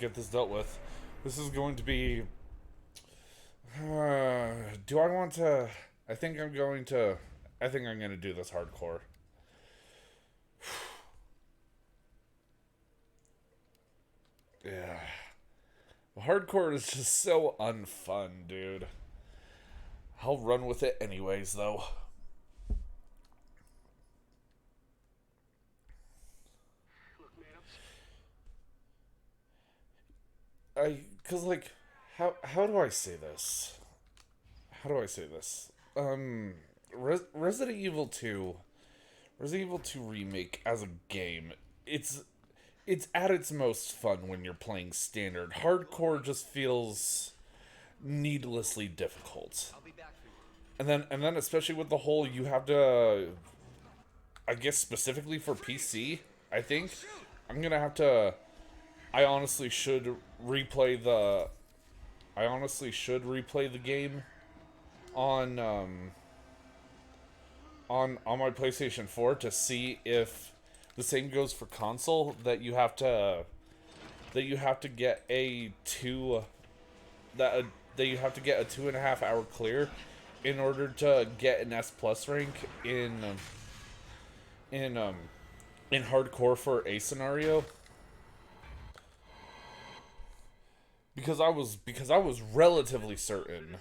get this dealt with. This is going to be. Do I want to? I think I'm going to. I think I'm going to do this hardcore. Yeah. Hardcore is just so unfun, dude. I'll run with it anyways, though. Cause like, how do I say this? How do I say this? Resident Evil 2, Resident Evil 2 remake as a game, it's it's at its most fun when you're playing standard. Hardcore just feels needlessly difficult. And then especially with the whole you have to, I guess specifically for PC, I think I'm going to have to I honestly should replay the I honestly should replay the game on on my PlayStation 4 to see if the same goes for console, that you have to get a two that you have to get a 2.5 hour clear in order to get an S plus rank in in hardcore for a scenario. Because I was relatively certain.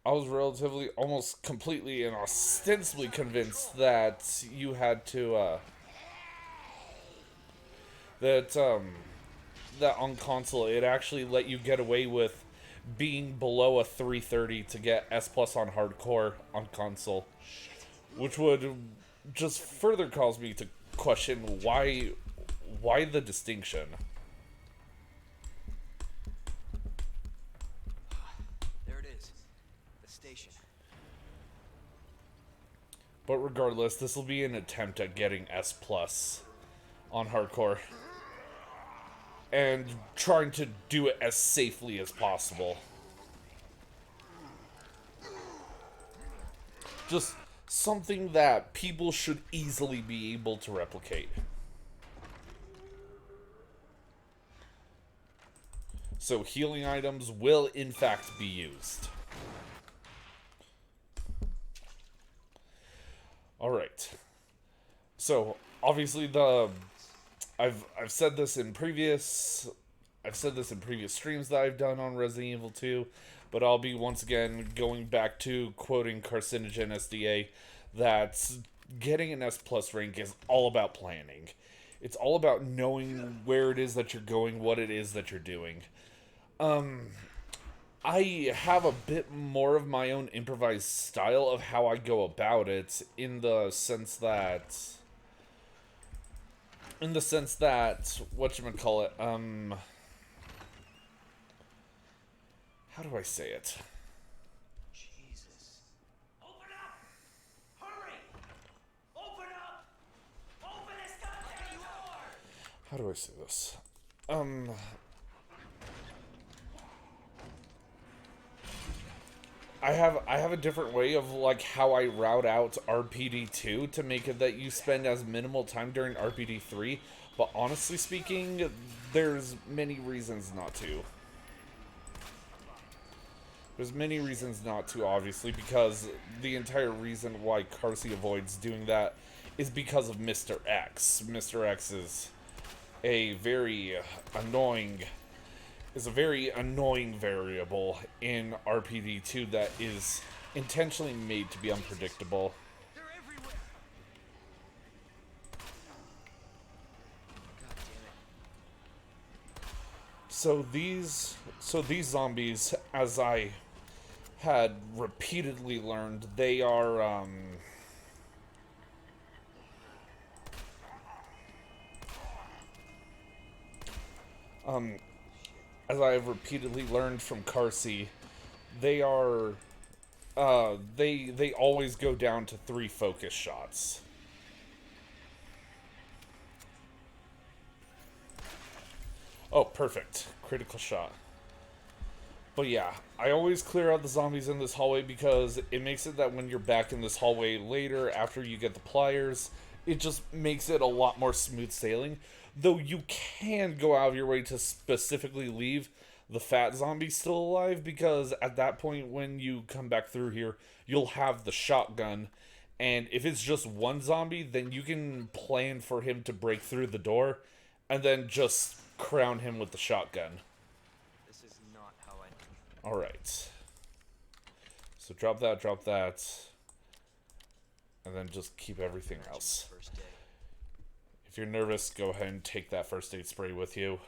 I was relatively, almost completely and ostensibly convinced that you had to, that, that on console it actually let you get away with being below a 330 to get S plus on hardcore on console. Which would just further cause me to question why the distinction. There it is. The station. But regardless, this will be an attempt at getting S plus on hardcore. And trying to do it as safely as possible. Just something that people should easily be able to replicate. So healing items will in fact be used. Alright. So obviously I've said this in previous streams that I've done on Resident Evil 2, but I'll be once again going back to quoting CarcinogenSDA that getting an S plus rank is all about planning. It's all about knowing where it is that you're going, what it is that you're doing. I have a bit more of my own improvised style of how I go about it, in the sense that whatchamacallit, how do I say it? Jesus. Open up! Hurry! Open up! Open this goddamn door! How do I say this? I have a different way of like how I route out RPD2 to make it that you spend as minimal time during RPD3, but honestly speaking, there's many reasons not to. There's many reasons not to, obviously, because the entire reason why Carcy avoids doing that is because of Mr. X. Mr. X is a very annoying variable in RPD2 that is intentionally made to be unpredictable. They're everywhere! God damn it. So these zombies, as I had repeatedly learned, they are as I have repeatedly learned from Carcy, they are they always go down to 3 focus shots. Oh, perfect. Critical shot. But yeah, I always clear out the zombies in this hallway because it makes it that when you're back in this hallway later after you get the pliers, it just makes it a lot more smooth sailing. Though you can go out of your way to specifically leave the fat zombie still alive, because at that point when you come back through here, you'll have the shotgun. And if it's just one zombie, then you can plan for him to break through the door and then just crown him with the shotgun. This is not how I. Alright. So drop that. And then just keep everything else. First day. If you're nervous, go ahead and take that first aid spray with you.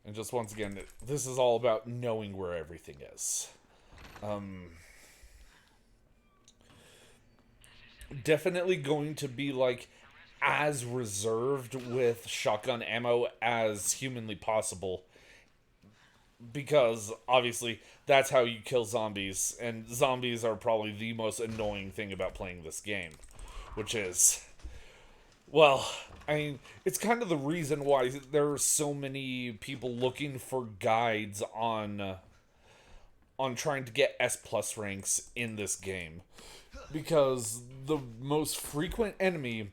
And just once again, this is all about knowing where everything is. Definitely going to be like as reserved with shotgun ammo as humanly possible, because obviously that's how you kill zombies, and zombies are probably the most annoying thing about playing this game, which is, well, I mean, it's kind of the reason why there are so many people looking for guides on trying to get S plus ranks in this game, because the most frequent enemy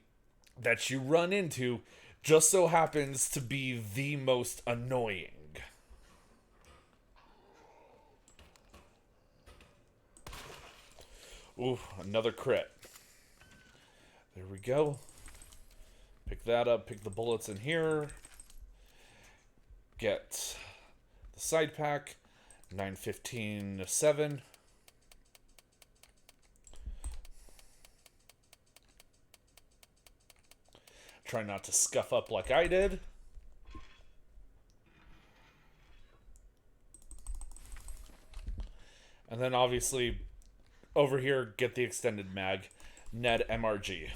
that you run into just so happens to be the most annoying. Ooh, another crit. There we go. Pick that up, pick the bullets in here. Get the side pack. 915-7. Try not to scuff up like I did. And then obviously over here, get the extended mag. Ned MRG.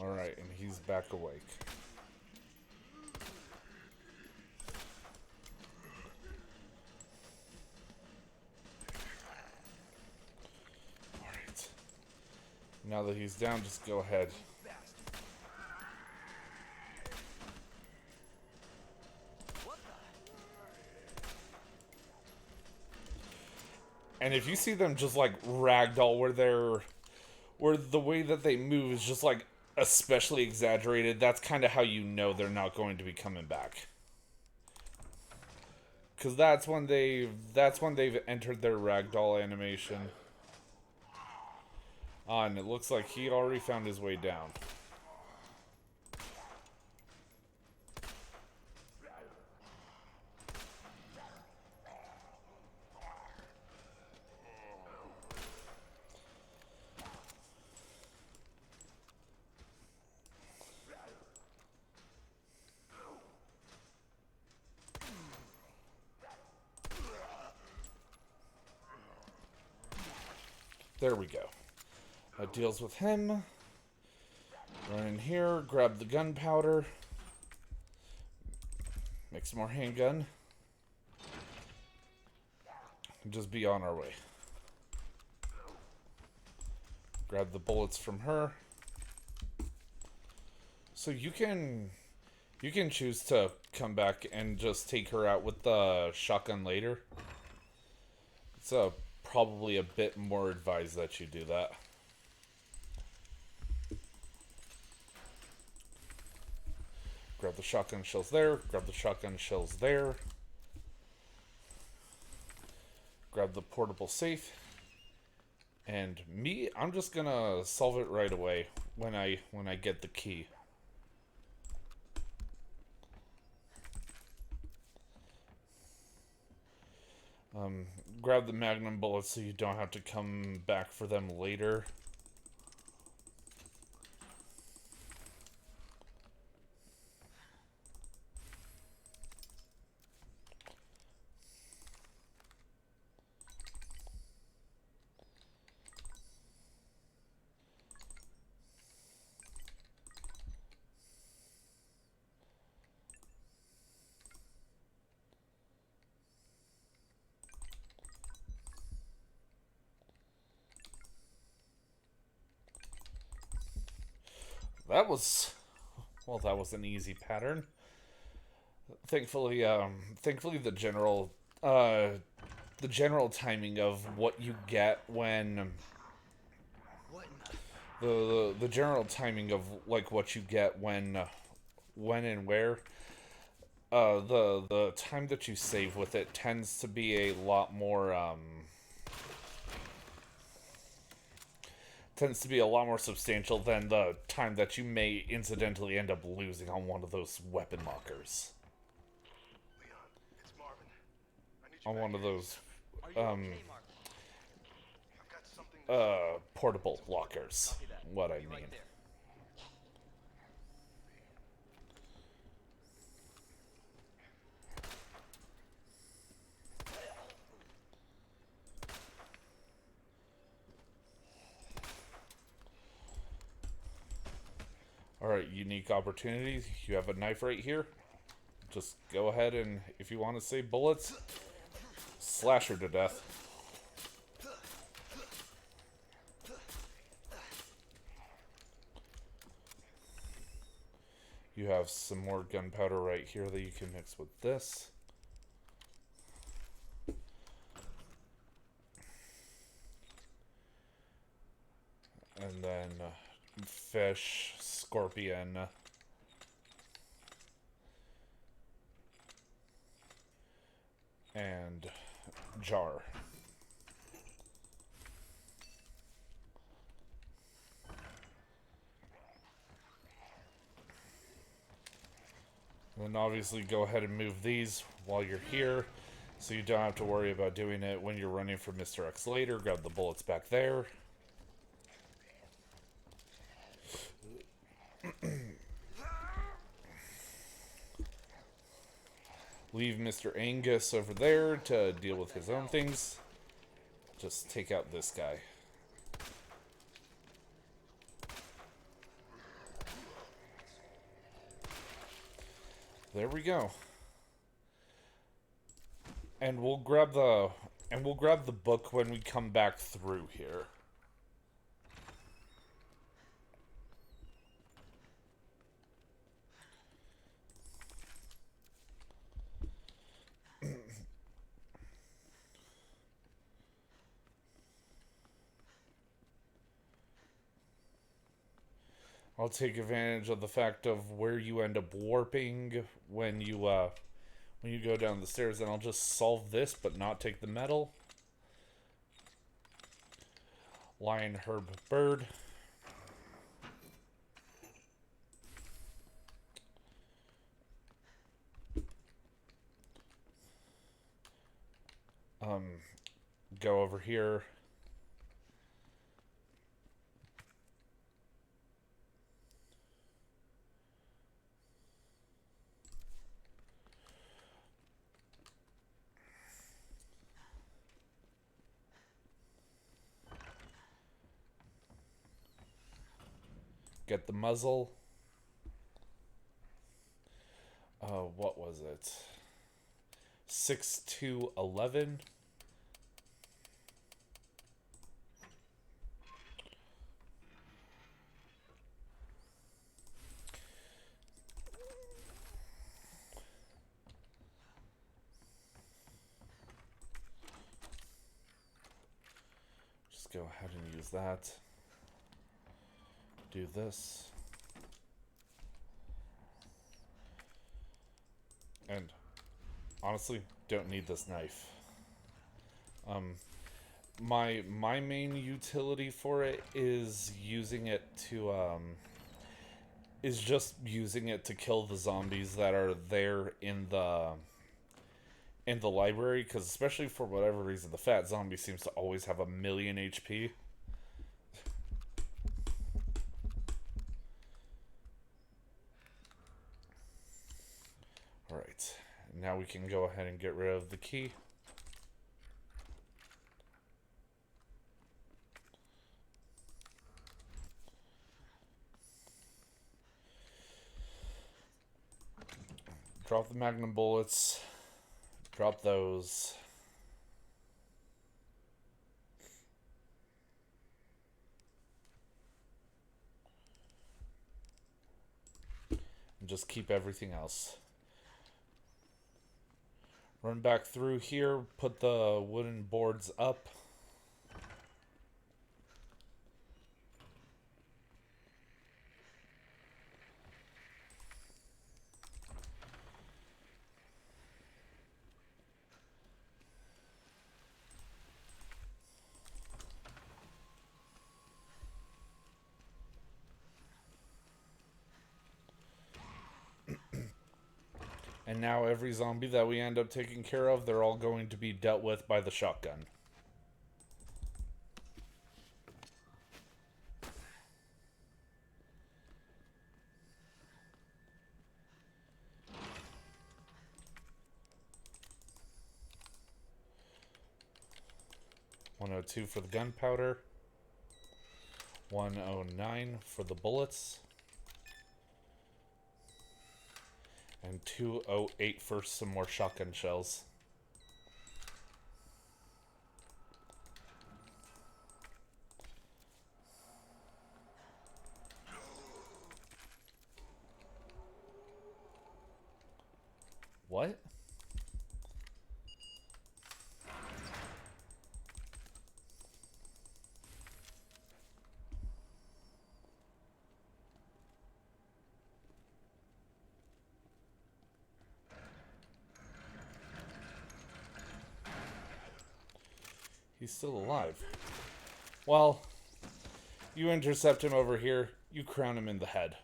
Alright, and he's back awake. Alright. Now that he's down, just go ahead. And if you see them just like ragdoll where the way that they move is just like especially exaggerated, that's kind of how you know they're not going to be coming back. Cause that's when they've entered their ragdoll animation. Ah, and it looks like he already found his way down. There we go. That deals with him. Run in here, grab the gunpowder. Make some more handgun. And just be on our way. Grab the bullets from her. So you can choose to come back and just take her out with the shotgun later. It's probably a bit more advised that you do that. Grab the shotgun shells there. Grab the shotgun shells there. Grab the portable safe. And me, I'm just gonna solve it right away when I get the key. Grab the magnum bullets so you don't have to come back for them later. That was, well, that was an easy pattern. Thankfully, uh, the general timing of what you get when What in the... the general timing of like what you get when and where the time that you save with it tends to be a lot more tends to be a lot more substantial than the time that you may incidentally end up losing on one of those weapon lockers. Leon, it's Marvin. I need you On back one of here those ASAP. Are you okay, Marvin? I've got something to show portable lockers. Copy that. What I'll I be mean. right there. Alright, unique opportunities. You have a knife right here. Just go ahead and, if you want to save bullets, slash her to death. You have some more gunpowder right here that you can mix with this. And then fish, scorpion, and jar. And then obviously go ahead and move these while you're here, so you don't have to worry about doing it when you're running for Mr. X later. Grab the bullets back there. Leave Mr. Angus over there to deal with his own things. Just take out this guy. There we go. And we'll grab the book when we come back through here. I'll take advantage of the fact of where you end up warping when you go down the stairs, and I'll just solve this but not take the metal. Lion, herb, bird. Go over here. Get the muzzle. What was it? 6 to 11. Just go ahead and use that. Do this. And honestly, don't need this knife. My main utility for it is using it to is just using it to kill the zombies that are there in the library, because especially for whatever reason the fat zombie seems to always have a million HP. Alright, now we can go ahead and get rid of the key. Drop the magnum bullets. Drop those. And just keep everything else. Run back through here, put the wooden boards up. And now every zombie that we end up taking care of, they're all going to be dealt with by the shotgun. $102 for the gunpowder. $109 for the bullets. And $208 for some more shotgun shells. What? He's still alive. Well, you intercept him over here, you crown him in the head.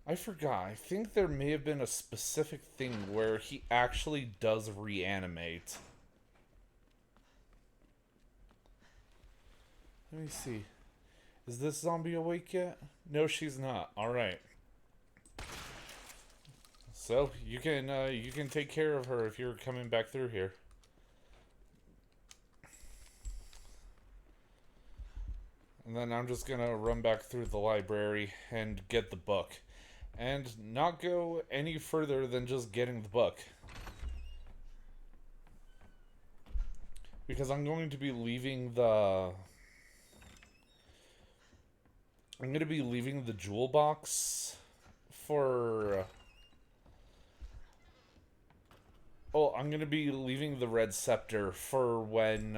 I forgot. I think there may have been a specific thing where he actually does reanimate. Let me see. Is this zombie awake yet? No, she's not. Alright. So, you can take care of her if you're coming back through here. And then I'm just gonna run back through the library and get the book. And not go any further than just getting the book. Because I'm going to be leaving the... I'm going to be leaving the jewel box for... Oh, I'm going to be leaving the red scepter for when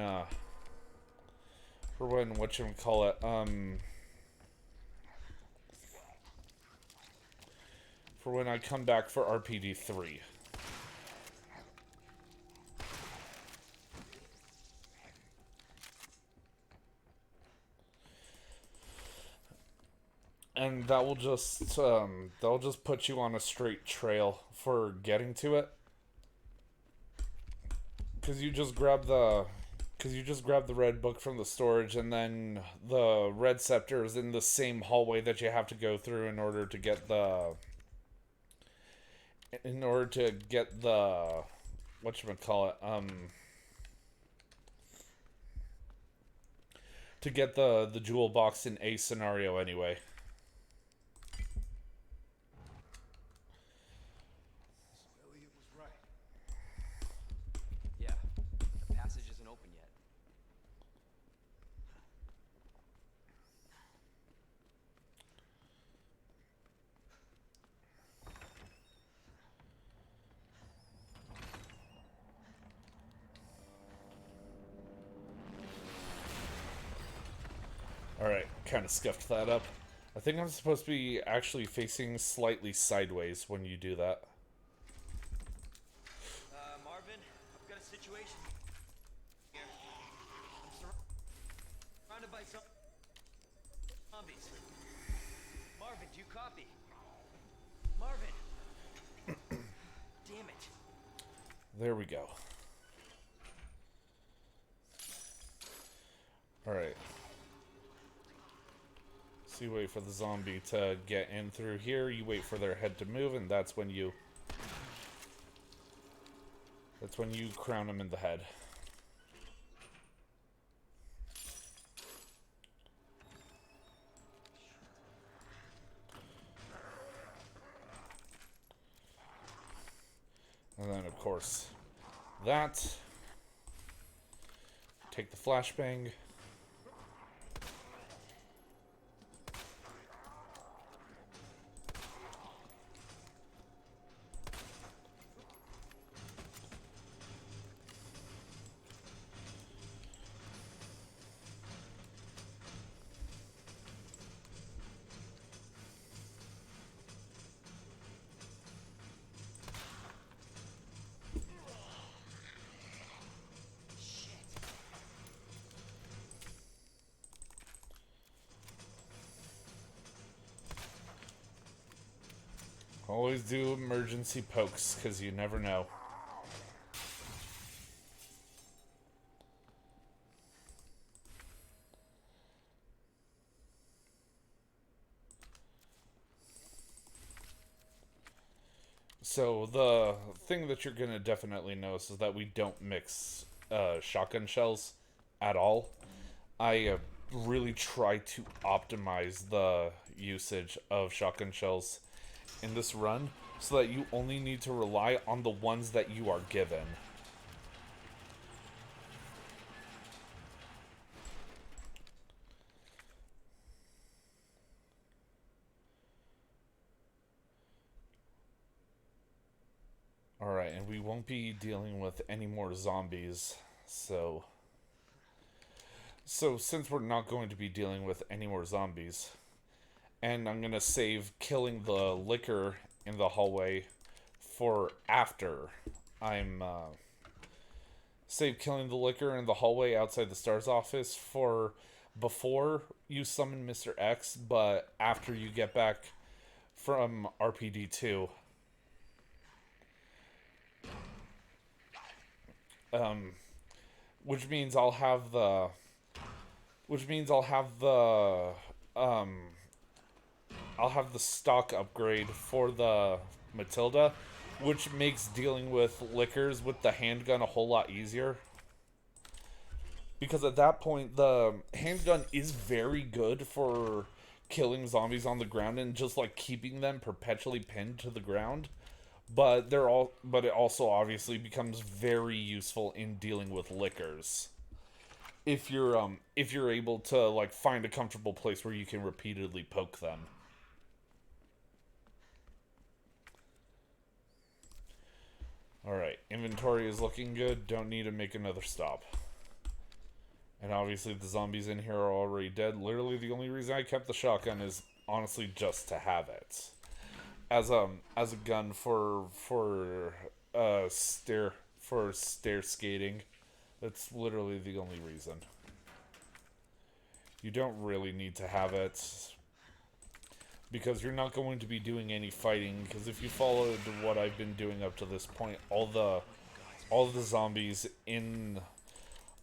whatchamacallit, for when I come back for RPD 3. And that'll just put you on a straight trail for getting to it. Because you just grab the red book from the storage, and then the red scepter is in the same hallway that you have to go through in order to get the whatchamacallit, to get the jewel box in a scenario anyway. Elliot was right. Yeah, the passage isn't open yet. Alright, kind of scuffed that up. I think I'm supposed to be actually facing slightly sideways when you do that. Marvin, I've got a situation here. I'm surrounded by zombies. Marvin, do you copy? Marvin! Damn it. There we go. Alright. So you wait for the zombie to get in through here, you wait for their head to move, and that's when you crown them in the head. And then, of course, that. Take the flashbang. Always do emergency pokes, because you never know. So the thing that you're going to definitely notice is that we don't mix shotgun shells at all. I really try to optimize the usage of shotgun shells in this run so that you only need to rely on the ones that you are given. Alright, and we won't be dealing with any more zombies, so since we're not going to be dealing with any more zombies, and I'm gonna save killing the liquor in the hallway for after I'm save killing the liquor in the hallway outside the STARS office for before you summon Mr. X, but after you get back from RPD2. Which means I'll have the I'll have the stock upgrade for the Matilda, which makes dealing with liquors with the handgun a whole lot easier. Because at that point, the handgun is very good for killing zombies on the ground and just like keeping them perpetually pinned to the ground. But it also obviously becomes very useful in dealing with liquors. If you're able to like find a comfortable place where you can repeatedly poke them. Alright, inventory is looking good. Don't need to make another stop. And obviously the zombies in here are already dead. Literally the only reason I kept the shotgun is honestly just to have it. As a gun for stair skating. That's literally the only reason. You don't really need to have it because you're not going to be doing any fighting, because if you followed what I've been doing up to this point, all the zombies in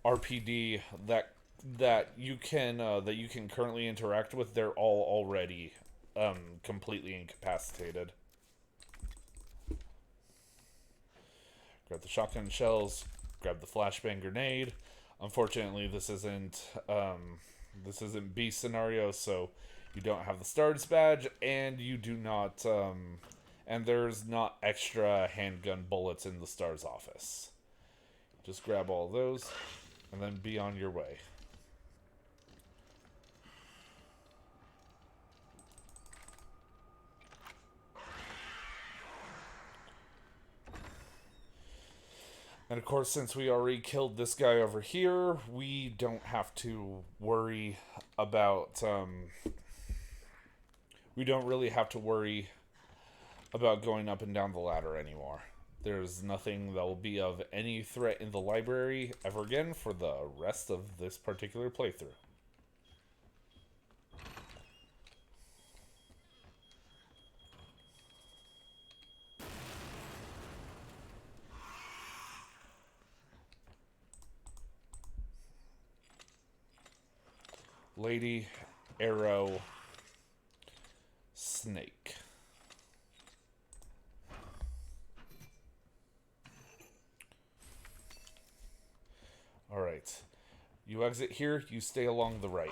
RPD that you can currently interact with, they're all already completely incapacitated. Grab the shotgun shells, grab the flashbang grenade. Unfortunately, this isn't B scenario, so you don't have the STARS badge, and you do not, and there's not extra handgun bullets in the STARS office. Just grab all those, and then be on your way. And of course, since we already killed this guy over here, we don't have to worry about, we don't really have to worry about going up and down the ladder anymore. There's nothing that will be of any threat in the library ever again for the rest of this particular playthrough. Lady, arrow, snake. Alright. You exit here, you stay along the right.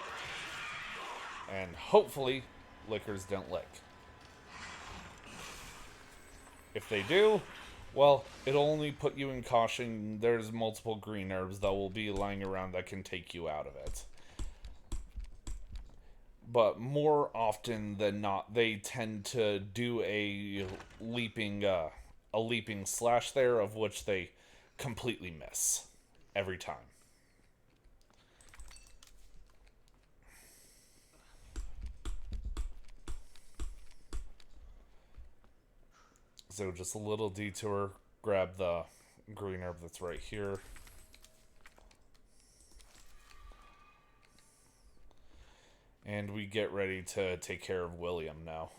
And hopefully, liquors don't lick. If they do, well, it'll only put you in caution. There's multiple green herbs that will be lying around that can take you out of it. But more often than not, they tend to do a leaping slash there, of which they completely miss every time. So just a little detour, grab the green herb that's right here. And we get ready to take care of William now.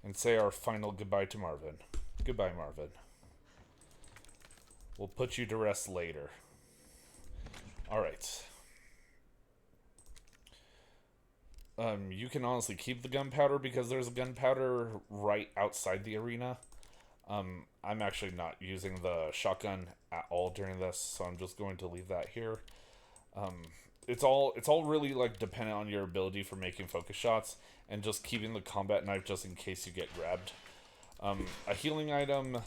and say our final goodbye to Marvin. Goodbye, Marvin. We'll put you to rest later. Alright. You can honestly keep the gunpowder because there's a gunpowder right outside the arena. I'm actually not using the shotgun at all during this, so I'm just going to leave that here. It's all really like dependent on your ability for making focus shots and just keeping the combat knife just in case you get grabbed. A healing item,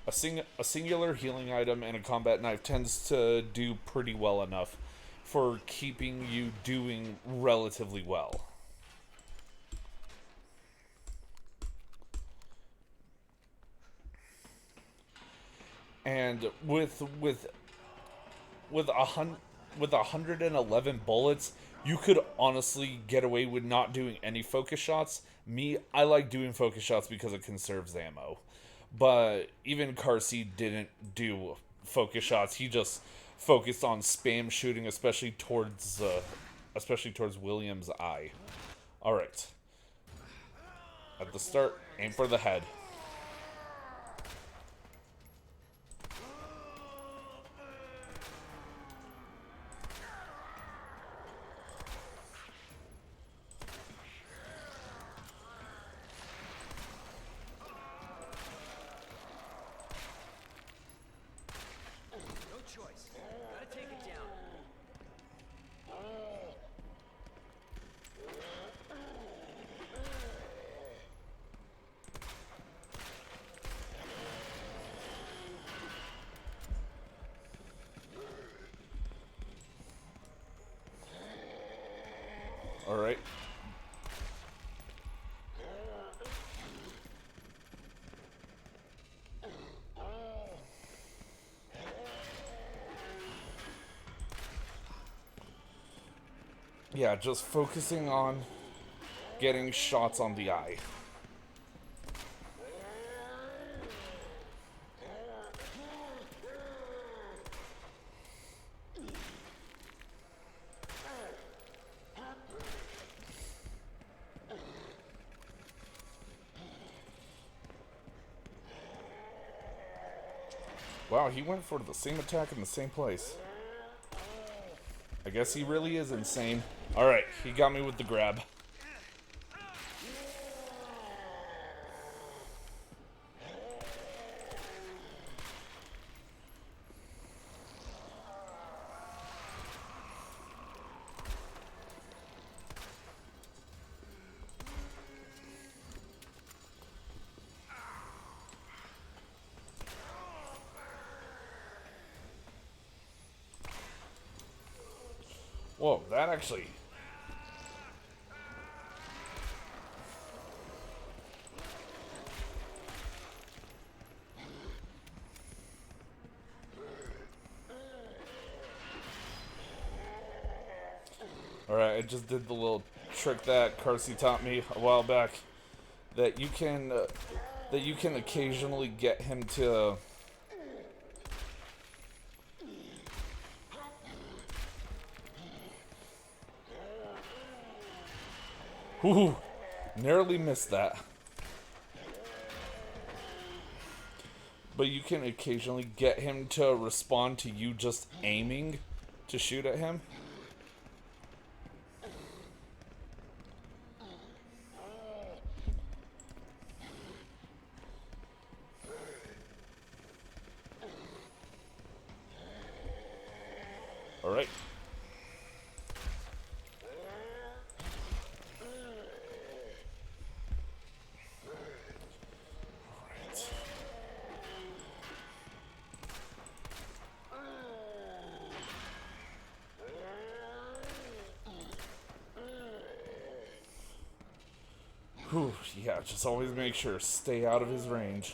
a singular healing item and a combat knife tends to do pretty well enough for keeping you doing relatively well. And with 111 bullets, you could honestly get away with not doing any focus shots. Me, I like doing focus shots because it conserves ammo. But even Carcy didn't do focus shots. He just focused on spam shooting, especially towards William's eye. All right. At the start, aim for the head. No choice. Gotta take it down. All right. Yeah, just focusing on getting shots on the eye. Wow, he went for the same attack in the same place. I guess he really is insane. Alright, he got me with the grab. Whoa, that actually... Alright, I just did the little trick that Carsey taught me a while back. That you can occasionally get him to... Ooh, narrowly missed that. But you can occasionally get him to respond to you just aiming to shoot at him. All right. Whew, yeah, just always make sure, stay out of his range.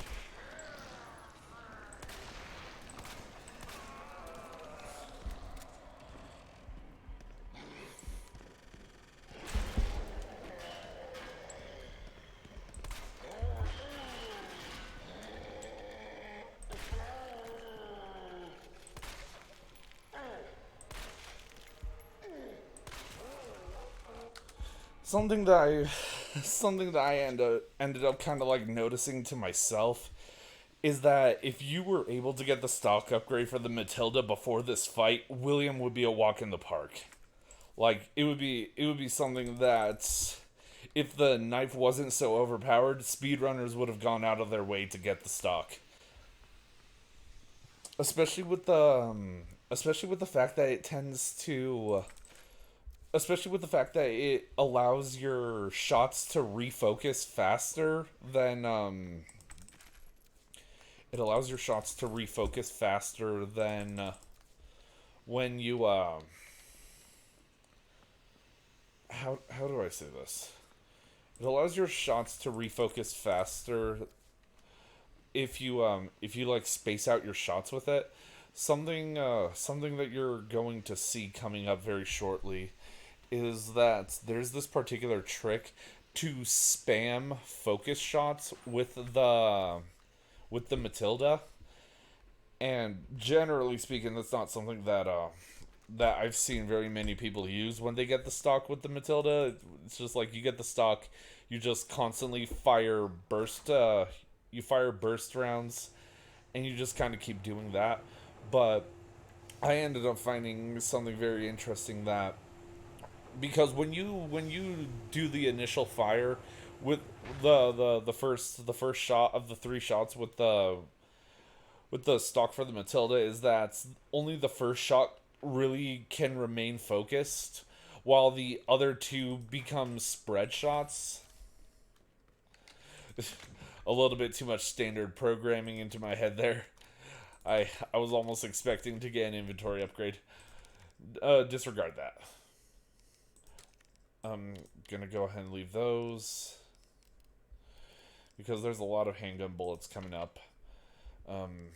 Something that something that I ended up kind of like noticing to myself is that if you were able to get the stock upgrade for the Matilda before this fight, William would be a walk in the park. Like it would be something that if the knife wasn't so overpowered, speedrunners would have gone out of their way to get the stock. Especially with the fact that it tends to especially with the fact that it allows your shots to refocus faster than it allows your shots to refocus faster than when you how do I say this? It allows your shots to refocus faster if you like space out your shots with it. Something that you're going to see coming up very shortly is that there's this particular trick to spam focus shots with the Matilda, and generally speaking, that's not something that I've seen very many people use when they get the stock with the Matilda. It's just like you get the stock, you just constantly you fire burst rounds, and you just kind of keep doing that. But I ended up finding something very interesting that because when you do the initial fire with the first shot of the three shots with the stock for the Matilda is that only the first shot really can remain focused, while the other two become spread shots. A little bit too much standard programming into my head there. I was almost expecting to get an inventory upgrade. Disregard that. I'm gonna go ahead and leave those because there's a lot of handgun bullets coming up. I'm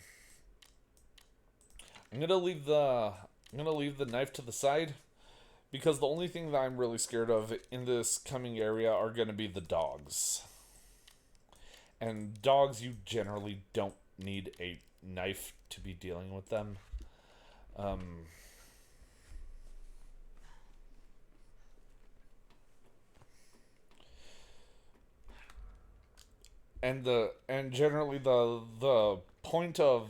gonna leave the knife to the side because the only thing that I'm really scared of in this coming area are gonna be the dogs. And dogs, you generally don't need a knife to be dealing with them. And generally the point of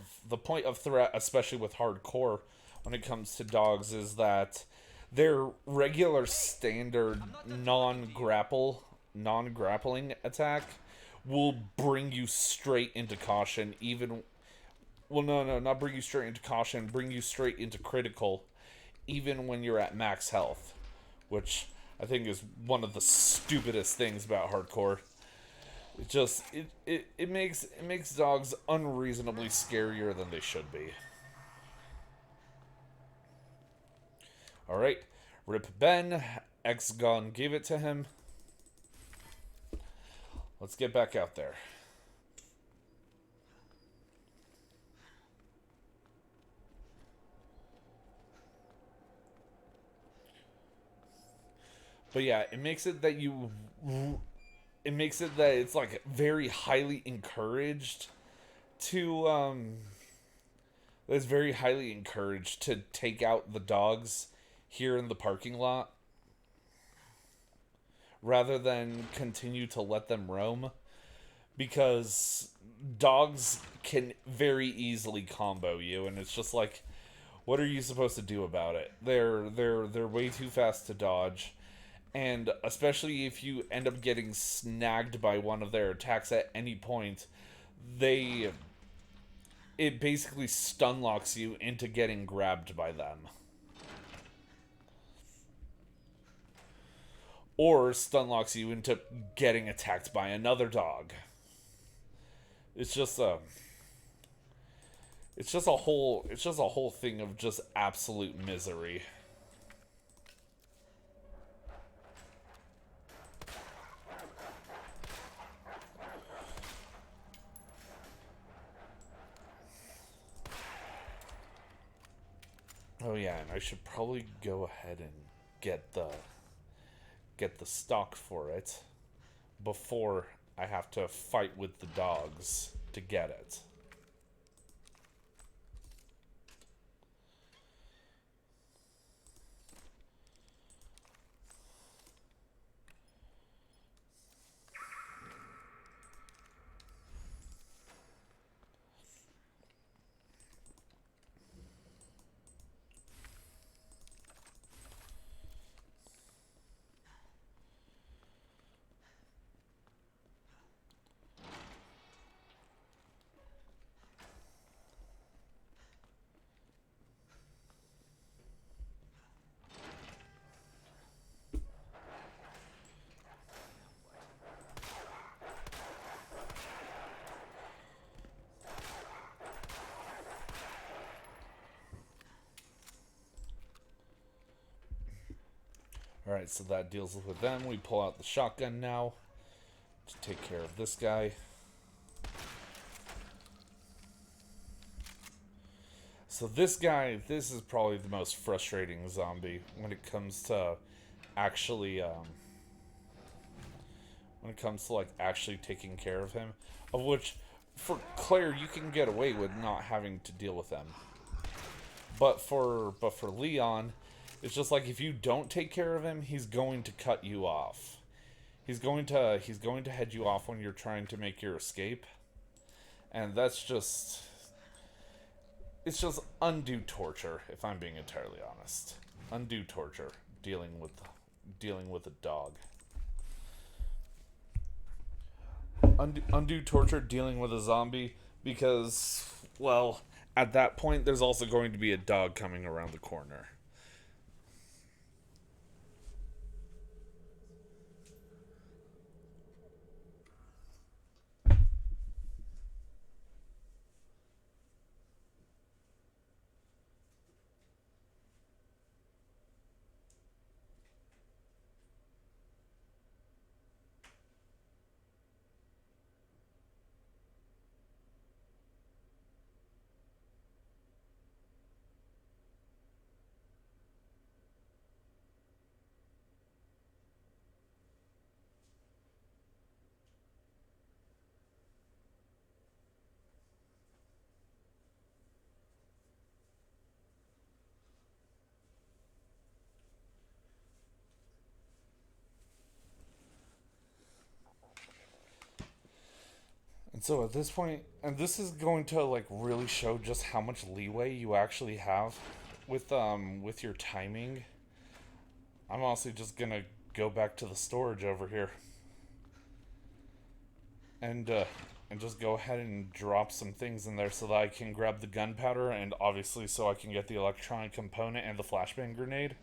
threat, especially with hardcore, when it comes to dogs, is that their regular standard non-grappling attack will bring you straight into caution. Even well, no, not bring you straight into caution, bring you straight into critical, even when you're at max health, which I think is one of the stupidest things about hardcore. It makes dogs unreasonably scarier than they should be. All right, Rip Ben. X-Gon gave it to him. Let's get back out there. But yeah, it makes it that it's like very highly encouraged to it's very highly encouraged to take out the dogs here in the parking lot rather than continue to let them roam, because dogs can very easily combo you, and it's just like, what are you supposed to do about it? They're way too fast to dodge, and especially if you end up getting snagged by one of their attacks at any point, they it basically stun locks you into getting grabbed by them. Or stun locks you into getting attacked by another dog. It's just a it's just a whole thing of just absolute misery. Oh yeah, and I should probably go ahead and get the stock for it before I have to fight with the dogs to get it. Alright, so that deals with them. We pull out the shotgun now to take care of this guy. So this guy, this is probably the most frustrating zombie when it comes to actually, like actually taking care of him. Of which, for Claire, you can get away with not having to deal with them. But for Leon, it's just like if you don't take care of him, he's going to cut you off. He's going to head you off when you're trying to make your escape. And that's just, it's just undue torture, if I'm being entirely honest. Undue torture dealing with a dog. Undue torture dealing with a zombie because, well, at that point there's also going to be a dog coming around the corner. And so at this point, and this is going to like really show just how much leeway you actually have with your timing. I'm honestly just gonna go back to the storage over here and just go ahead and drop some things in there so that I can grab the gunpowder and obviously so I can get the electronic component and the flashbang grenade.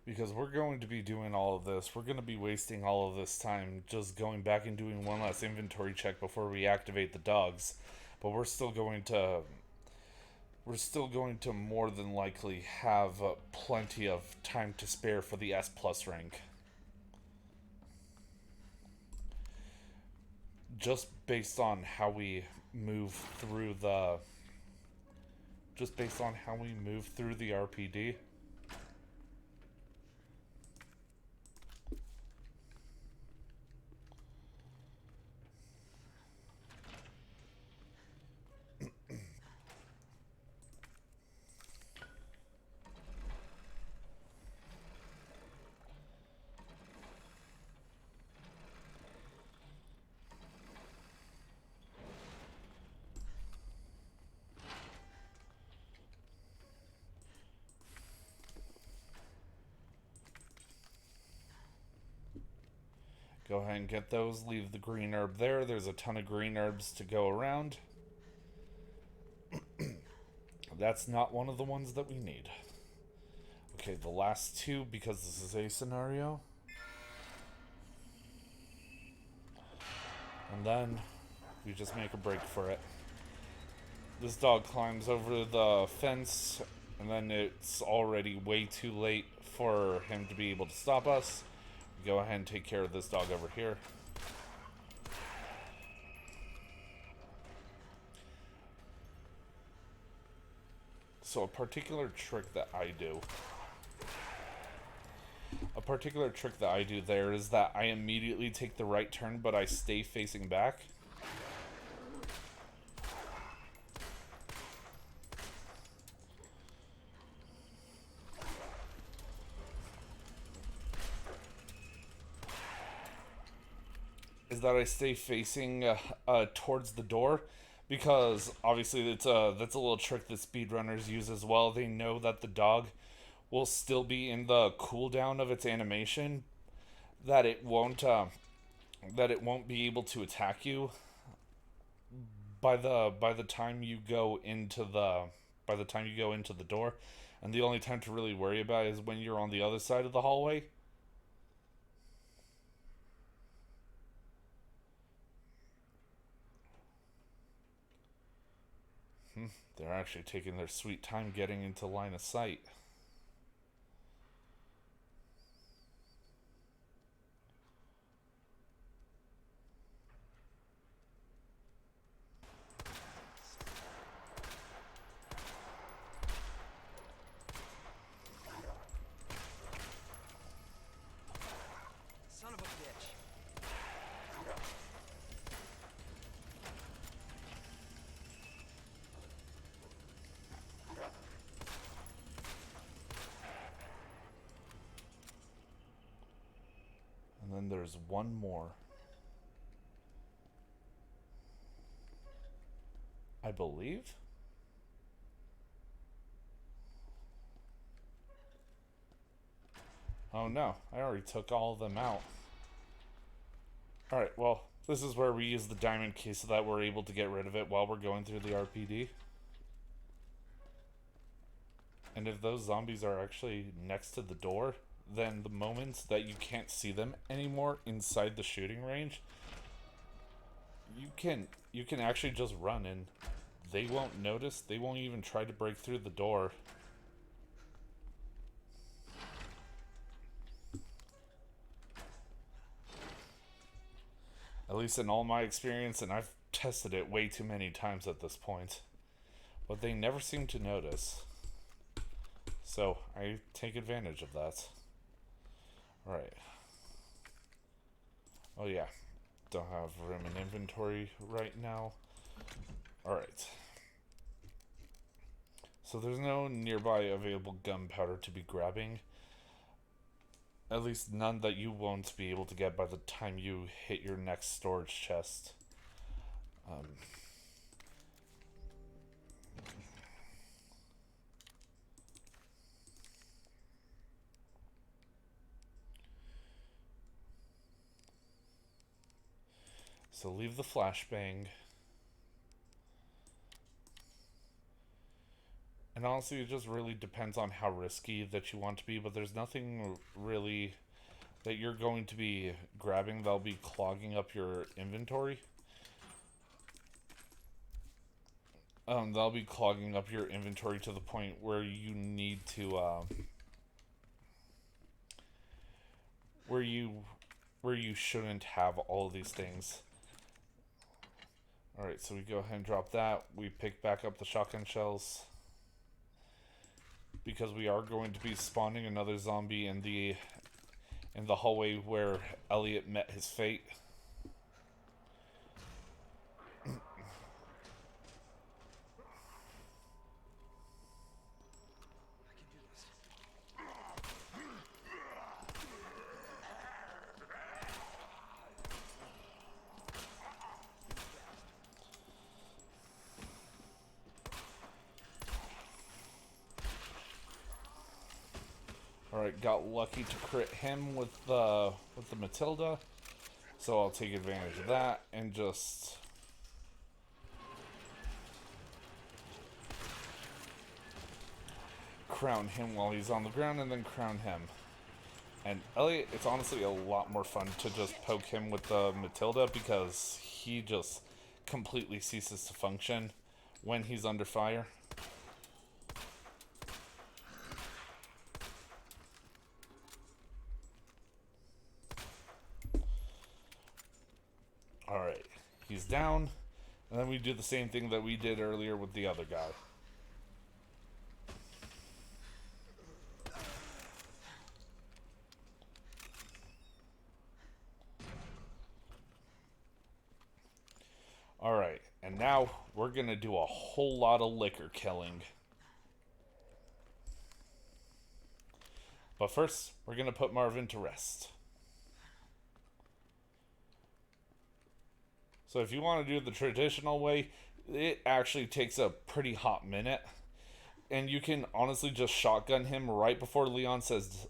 Because we're going to be doing all of this. We're going to be wasting all of this time just going back and doing one last inventory check before we activate the dogs. But we're still going to more than likely have plenty of time to spare for the S plus rank. Just based on how we move through the RPD. Go ahead and get those. Leave the green herb there. There's a ton of green herbs to go around. That's not one of the ones that we need. Okay, the last two, because this is a scenario. And then we just make a break for it. This dog climbs over the fence, and then it's already way too late for him to be able to stop us. We go ahead and take care of this dog over here. So a particular trick that I do. A particular trick that I do there is that I immediately take the right turn, but I stay facing back. Is that I stay facing towards the door, because obviously that's a little trick that speedrunners use as well. They know that the dog will still be in the cooldown of its animation, that it won't be able to attack you by the time you go into the door, and the only time to really worry about is when you're on the other side of the hallway. They're actually taking their sweet time getting into line of sight. Son of a bitch. And then there's one more. I believe. Oh no, I already took all of them out. Alright, well, this is where we use the diamond key so that we're able to get rid of it while we're going through the RPD. And if those zombies are actually next to the door, then the moments that you can't see them anymore inside the shooting range, you can actually just run and they won't notice. They won't even try to break through the door. At least in all my experience, and I've tested it way too many times at this point. But they never seem to notice. So I take advantage of that. Alright. Oh yeah. Don't have room in inventory right now. Alright. So there's no nearby available gunpowder to be grabbing. At least none that you won't be able to get by the time you hit your next storage chest. So leave the flashbang. And honestly, it just really depends on how risky that you want to be, but there's nothing really that you're going to be grabbing that'll be clogging up your inventory. That'll be clogging up your inventory to the point where you need to, where you shouldn't have all of these things. Alright, so we go ahead and drop that. We pick back up the shotgun shells, because we are going to be spawning another zombie in the hallway where Elliot met his fate. Alright, got lucky to crit him with the Matilda, so I'll take advantage of that and just crown him while he's on the ground, and then crown him. And Elliot, it's honestly a lot more fun to just poke him with the Matilda, because he just completely ceases to function when he's under fire. Alright, he's down, and then we do the same thing that we did earlier with the other guy. And now we're gonna do a whole lot of liquor killing. But first, we're gonna put Marvin to rest. So if you want to do the traditional way, it actually takes a pretty hot minute. And you can honestly just shotgun him right before Leon says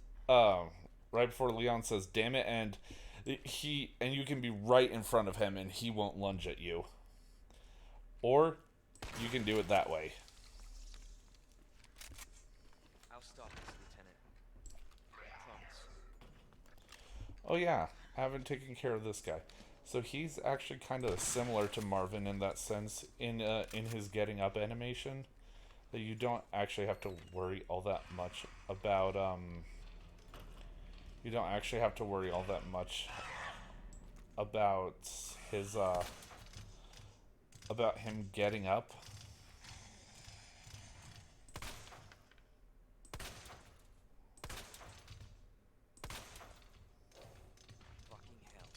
damn it, and you can be right in front of him and he won't lunge at you. Or you can do it that way. I'll stop this, Lieutenant. I promise. Oh yeah, I haven't taken care of this guy. So he's actually kind of similar to Marvin in that sense, in his getting up animation, that you don't actually have to worry all that much about you don't actually have to worry all that much about his about him getting up. Fucking hell.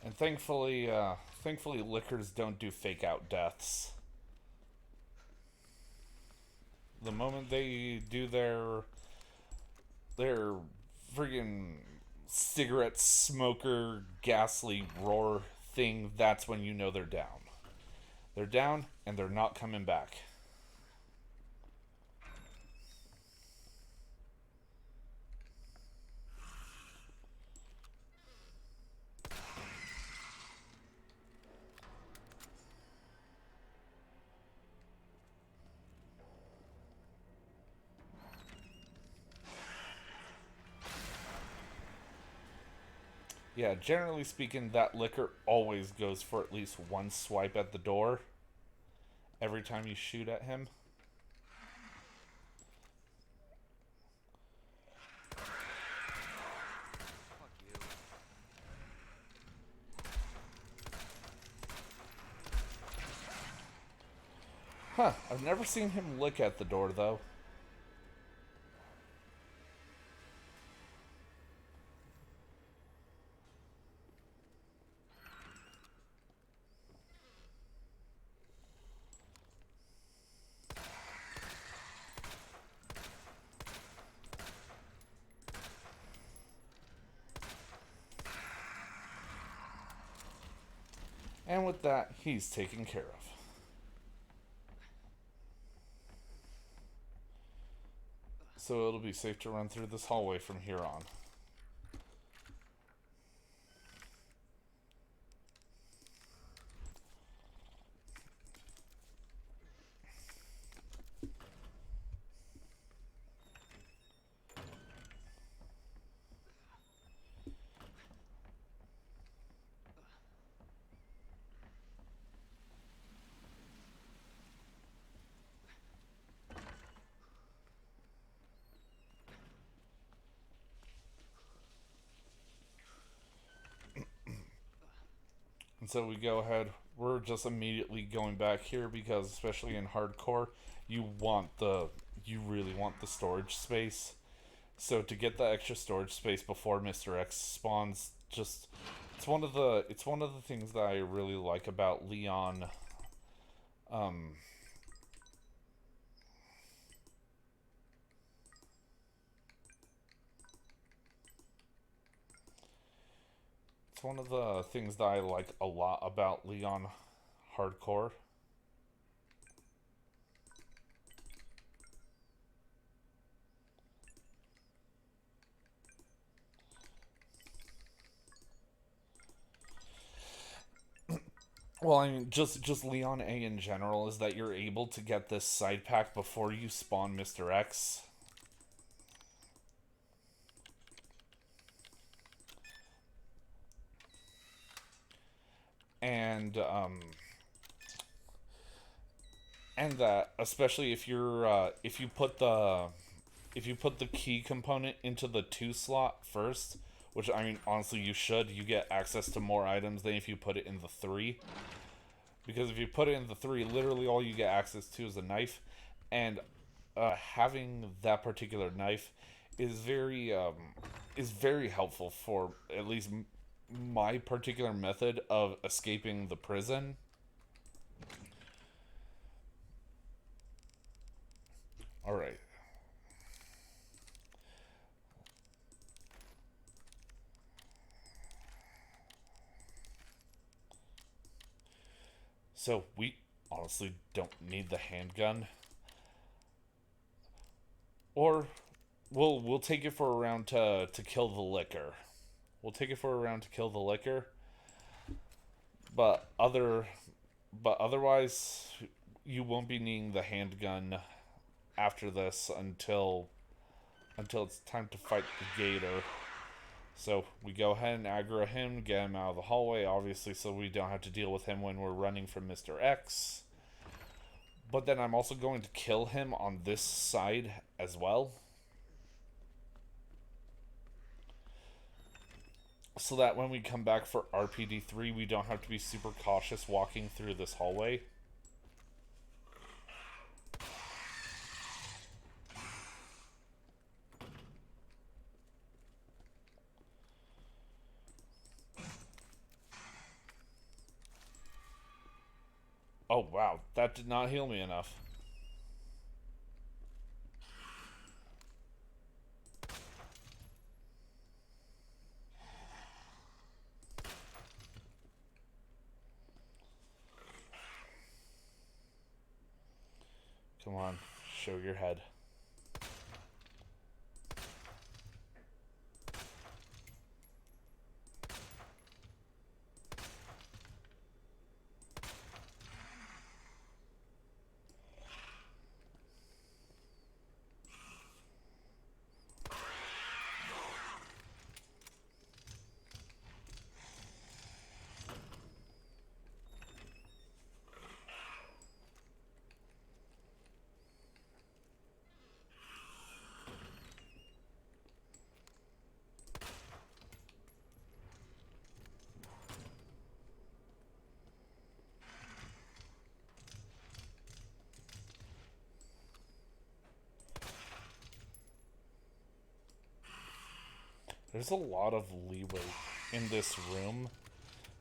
And thankfully liquors don't do fake out deaths. The moment they do their friggin' cigarette smoker ghastly roar thing, that's when you know they're down. They're down and they're not coming back. Yeah, generally speaking, that liquor always goes for at least one swipe at the door every time you shoot at him. Fuck you. Huh, I've never seen him lick at the door, though. And with that, he's taken care of. So it'll be safe to run through this hallway from here on. And so we go ahead, we're just immediately going back here because especially in hardcore, you really want the storage space. So to get the extra storage space before Mr. X spawns, it's one of the things that I really like about Leon. Um, it's one of the things that I like a lot about Leon Hardcore. Well, I mean, just Leon A in general is that you're able to get this side pack before you spawn Mr. X. And and that especially if you put the key component into the 2 slot first, which I mean honestly you should, you get access to more items than if you put it in the 3. Because if you put it in the 3, literally all you get access to is a knife, and having that particular knife is very helpful for at least my particular method of escaping the prison. All right. So we honestly don't need the handgun, or we'll take it for a round to kill the liquor. We'll take it for a round to kill the liquor, but otherwise, you won't be needing the handgun after this until it's time to fight the gator. So we go ahead and aggro him, get him out of the hallway, obviously, so we don't have to deal with him when we're running from Mr. X. But then I'm also going to kill him on this side as well, so that when we come back for RPD3, we don't have to be super cautious walking through this hallway. Oh wow, that did not heal me enough. Come on, show your head. There's a lot of leeway in this room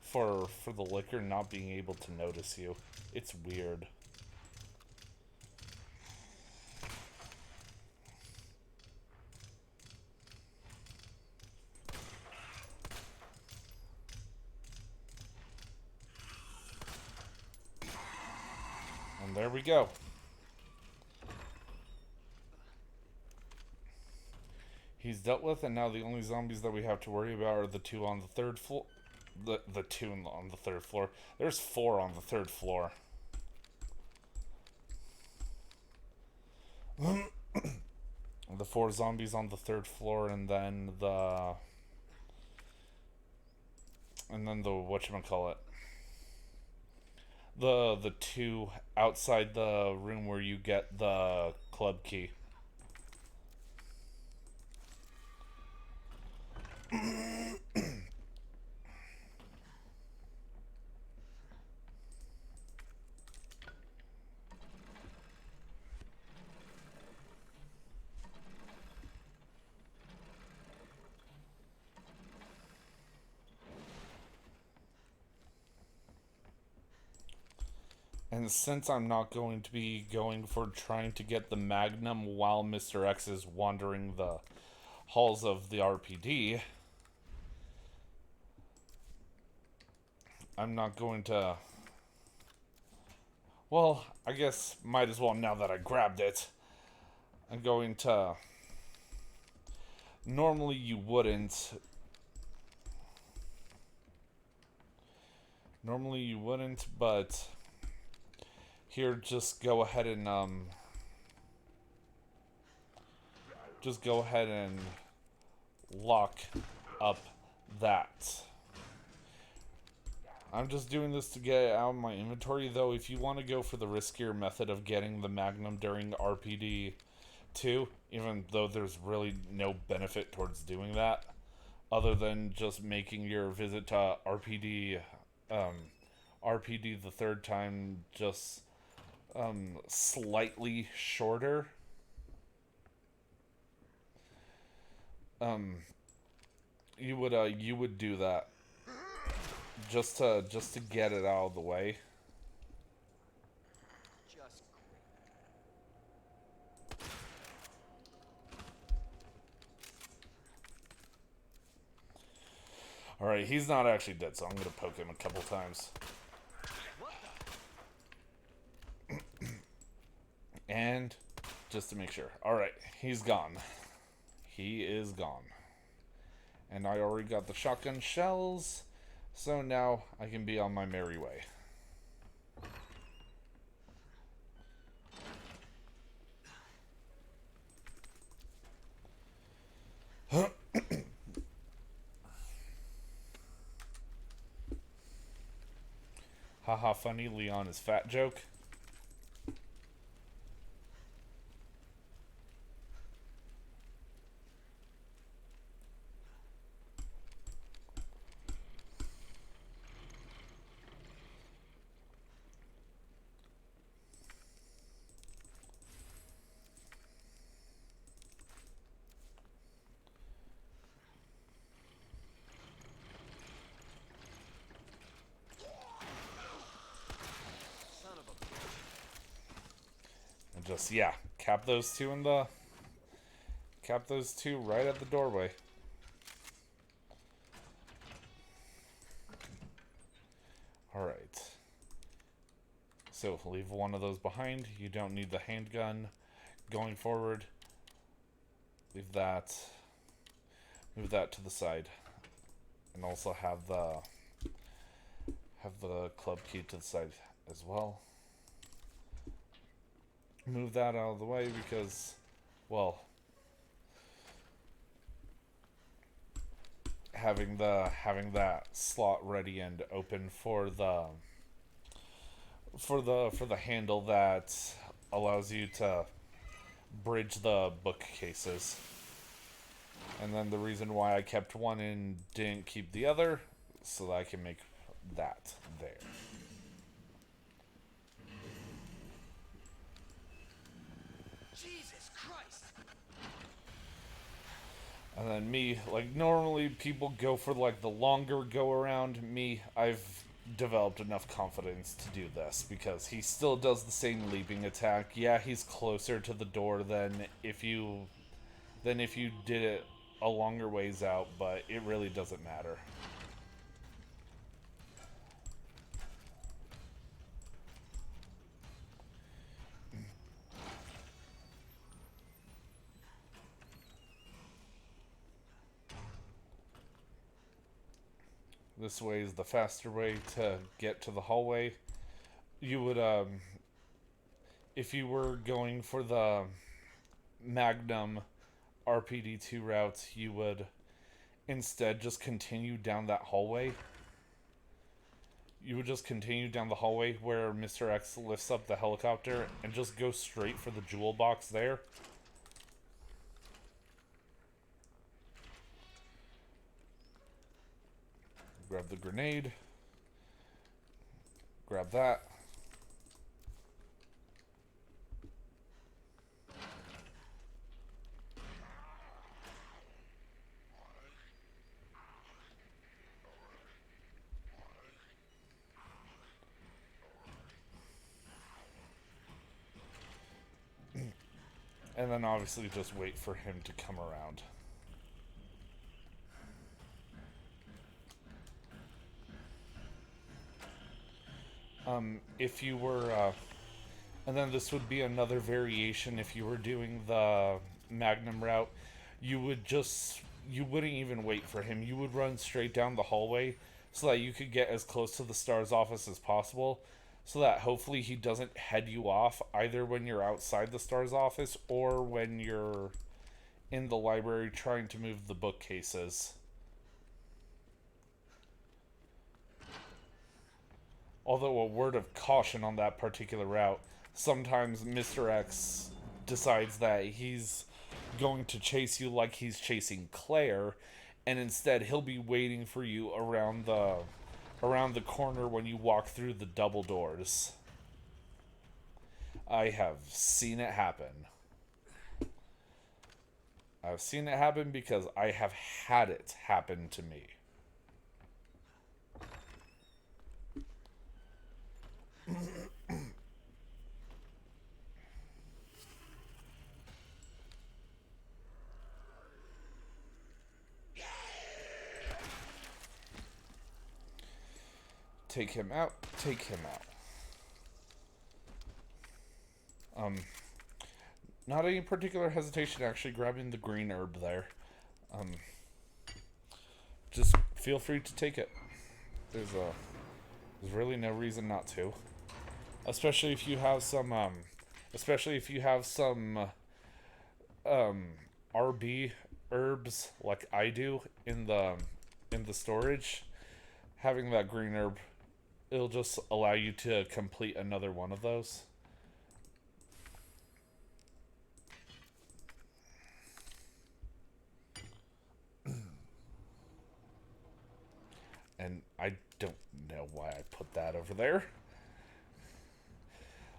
for the liquor not being able to notice you. It's weird. And there we go. He's dealt with, and now the only zombies that we have to worry about are the 2 on the 3rd floor. The 2 on the 3rd floor. There's 4 on the 3rd floor. The 4 zombies on the 3rd floor, and then the whatchamacallit. The 2 outside the room where you get the club key. And since I'm not going to be going for trying to get the Magnum while Mr. X is wandering the halls of the RPD, I'm not going to... Well, I guess might as well now that I grabbed it. I'm going to... Normally you wouldn't. Normally you wouldn't, but... Here, just go ahead and, just go ahead and lock up that. I'm just doing this to get it out of my inventory, though. If you want to go for the riskier method of getting the Magnum during RPD 2, even though there's really no benefit towards doing that, other than just making your visit to RPD the third time just slightly shorter. Um, you would do that just to get it out of the way. Just All right, he's not actually dead, so I'm gonna poke him a couple times. And just to make sure. All right, he's gone. He is gone. And I already got the shotgun shells, so now I can be on my merry way. Haha, funny, Leon is fat joke. son of a bitch. And just, yeah, cap those two right at the doorway. Alright. So, leave one of those behind. You don't need the handgun going forward. Leave that. Move that to the side. And also have the club key to the side as well. Move that out of the way because, well, having that slot ready and open for the handle that allows you to bridge the bookcases. And then the reason why I kept one and didn't keep the other, so that I can make that there. Jesus Christ! And then me, like, normally people go for, like, the longer go-around. Me, I've developed enough confidence to do this, because he still does the same leaping attack. Yeah, he's closer to the door than if you did it a longer ways out, but it really doesn't matter. This way is the faster way to get to the hallway. You would, if you were going for the Magnum RPD2 route, you would instead just continue down that hallway. You would just continue down the hallway where Mr. X lifts up the helicopter and just go straight for the jewel box there. Grab the grenade. Grab that. And then obviously just wait for him to come around. If you were, and then this would be another variation if you were doing the Magnum route, you wouldn't even wait for him. You would run straight down the hallway so that you could get as close to the STARS office as possible, so that hopefully he doesn't head you off either when you're outside the STARS office or when you're in the library trying to move the bookcases. Although a word of caution on that particular route, sometimes Mr. X decides that he's going to chase you like he's chasing Claire, and instead he'll be waiting for you around the corner when you walk through the double doors. I have seen it happen. I've seen it happen because I have had it happen to me. Take him out. Take him out. Not any particular hesitation actually grabbing the green herb there. Just feel free to take it. There's really no reason not to. Especially if you have some RB herbs like I do in the storage. Having that green herb, it'll just allow you to complete another one of those. And I don't know why I put that over there.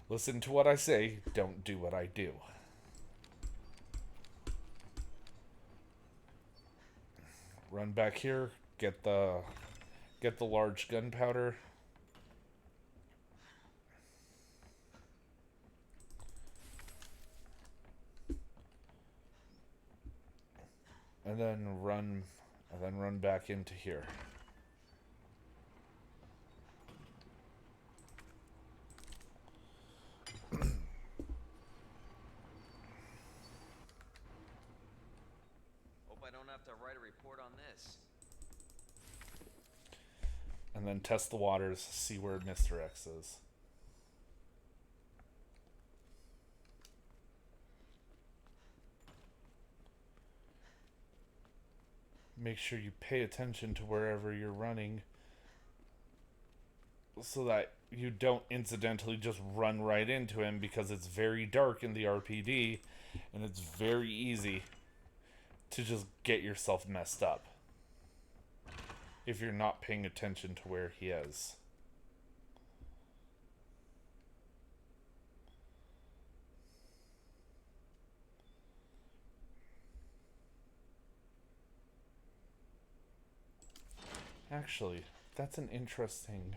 Listen to what I say, don't do what I do. Run back here, get the large gunpowder. And then run back into here. Hope I don't have to write a report on this. And then test the waters, see where Mr. X is. Make sure you pay attention to wherever you're running so that you don't incidentally just run right into him, because it's very dark in the RPD and it's very easy to just get yourself messed up if you're not paying attention to where he is. Actually, that's an interesting...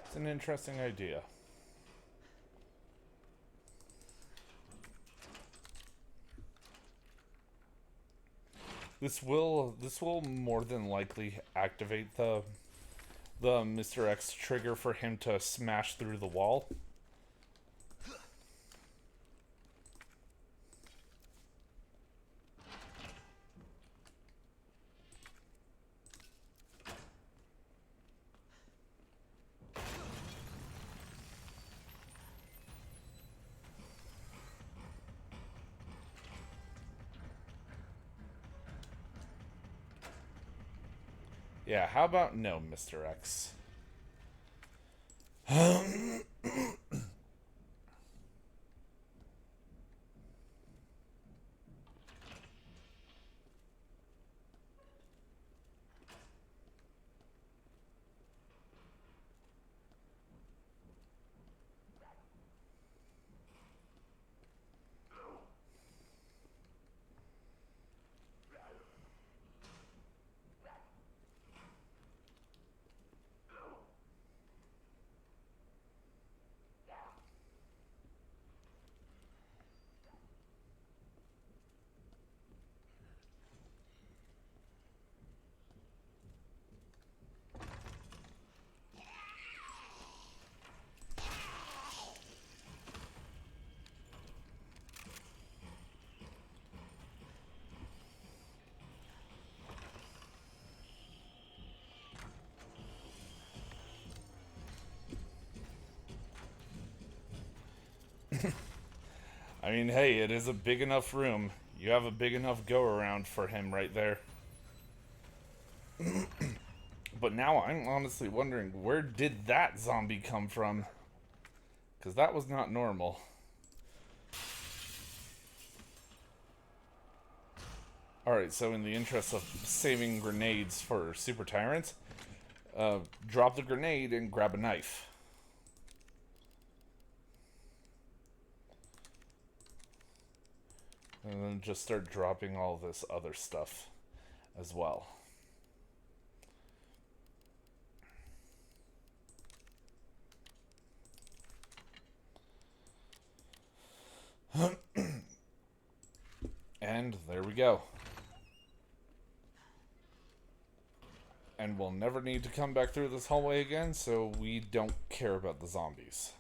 It's an interesting idea. This will more than likely activate the Mr. X trigger for him to smash through the wall. Yeah, how about no, Mr. X? mean, hey, it is a big enough room. You have a big enough go around for him right there. But now I'm honestly wondering, where did that zombie come from? Because that was not normal. Alright, so in the interest of saving grenades for super tyrants, drop the grenade and grab a knife. And then just start dropping all this other stuff as well. And there we go. And we'll never need to come back through this hallway again, so we don't care about the zombies.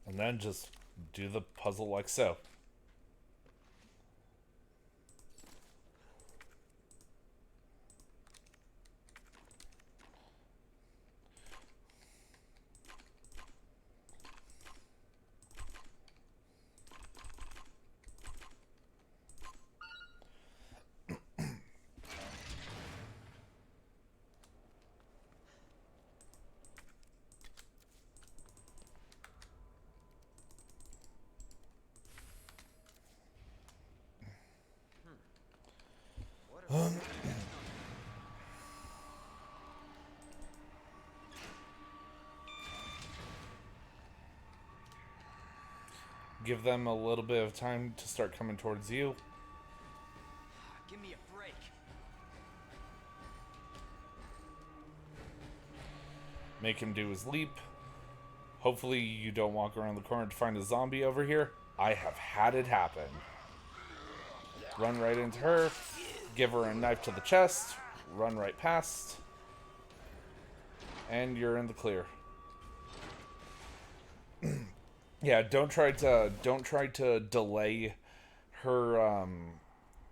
And then just do the puzzle like so. Give them a little bit of time to start coming towards you. Give me a break. Make him do his leap. Hopefully you don't walk around the corner to find a zombie over here. I have had it happen. Run right into her. Give her a knife to the chest. Run right past. And you're in the clear. Yeah, don't try to delay her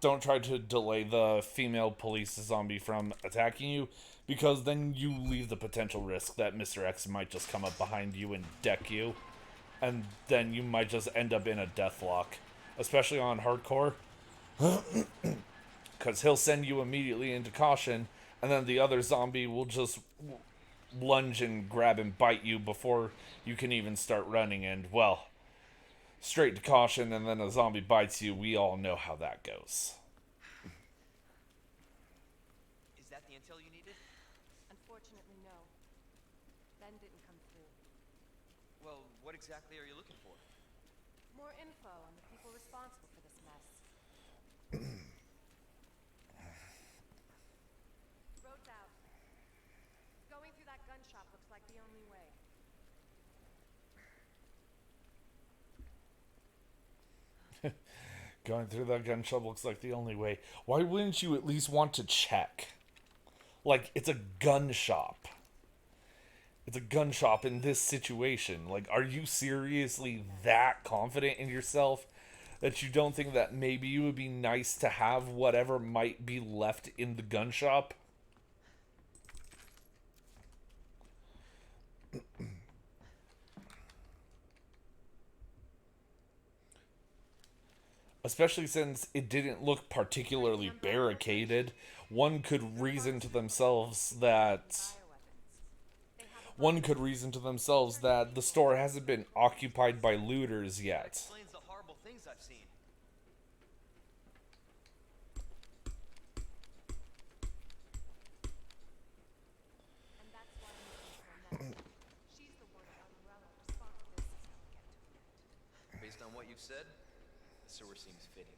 don't try to delay the female police zombie from attacking you, because then you leave the potential risk that Mr. X might just come up behind you and deck you, and then you might just end up in a deathlock, especially on hardcore, because he'll send you immediately into caution, and then the other zombie will just lunge and grab and bite you before you can even start running, and, well, straight to caution, and then a zombie bites you. We all know how that goes. Is that the intel you needed? Unfortunately, no. Ben didn't come through. Well, what exactly are you looking for? More info on the people responsible for this mess. Road's out. Going through that gun shop looks like the only way. Going through that gun shop looks like the only way. Why wouldn't you at least want to check? Like, it's a gun shop. It's a gun shop in this situation. Like, are you seriously that confident in yourself that you don't think that maybe it would be nice to have whatever might be left in the gun shop? Especially since it didn't look particularly barricaded. One could reason to themselves that the store hasn't been occupied by looters yet. Explains the horrible things I've seen. And that's why I'm looking for Nessa. She's the one at Umbrella responsible for this. Get to it. Based on what you've said, the sewer seems fitting.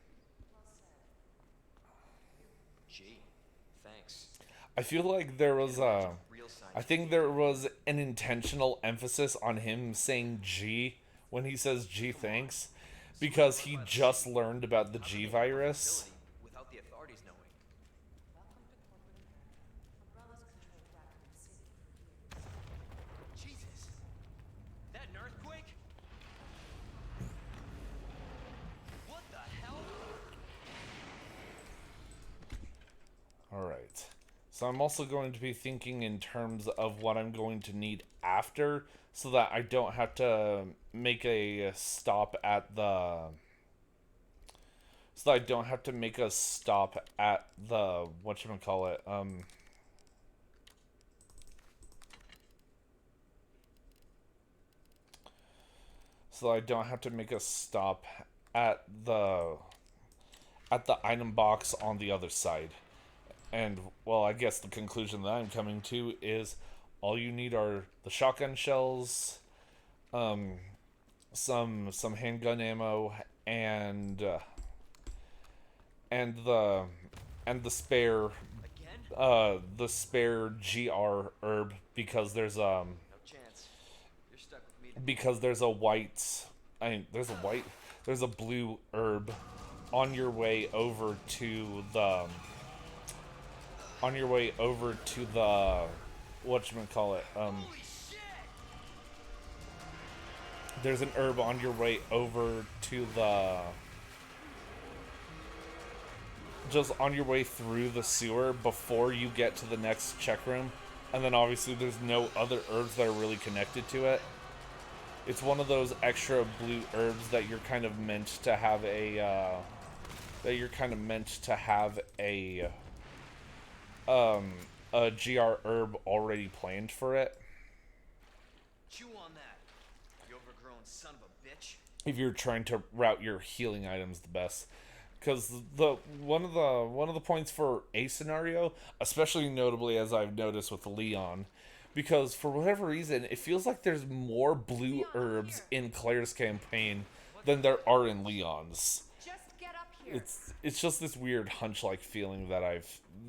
Gee, thanks. I feel like there was Real science. I think there was an intentional emphasis on him saying G when he says G thanks, because he just learned about the G virus. Without the authorities knowing. Jesus! That an earthquake? What the hell? Alright. So I'm also going to be thinking in terms of what I'm going to need after, so that I don't have to make a stop at the... So that I don't have to make a stop at the... Whatchamacallit? So I don't have to make a stop at the item box on the other side. And, well, I guess the conclusion that I'm coming to is all you need are the shotgun shells, some handgun ammo, and the spare Again? the spare GR herb, because there's No chance. You're stuck with me. because there's a white, there's a blue herb on your way over to the whatchamacallit, Holy shit! there's an herb on your way over to the just on your way through the sewer before you get to the next check room, and then obviously there's no other herbs that are really connected to it. It's one of those extra blue herbs that you're kind of meant to have a GR herb already planned for it. Chew on that, you overgrown son of a bitch. If you're trying to route your healing items the best, because one of the points for a scenario, especially notably as I've noticed with Leon, because for whatever reason it feels like there's more blue herbs in Claire's campaign than there are in Leon's. Just get up here. It's just this weird hunch-like feeling that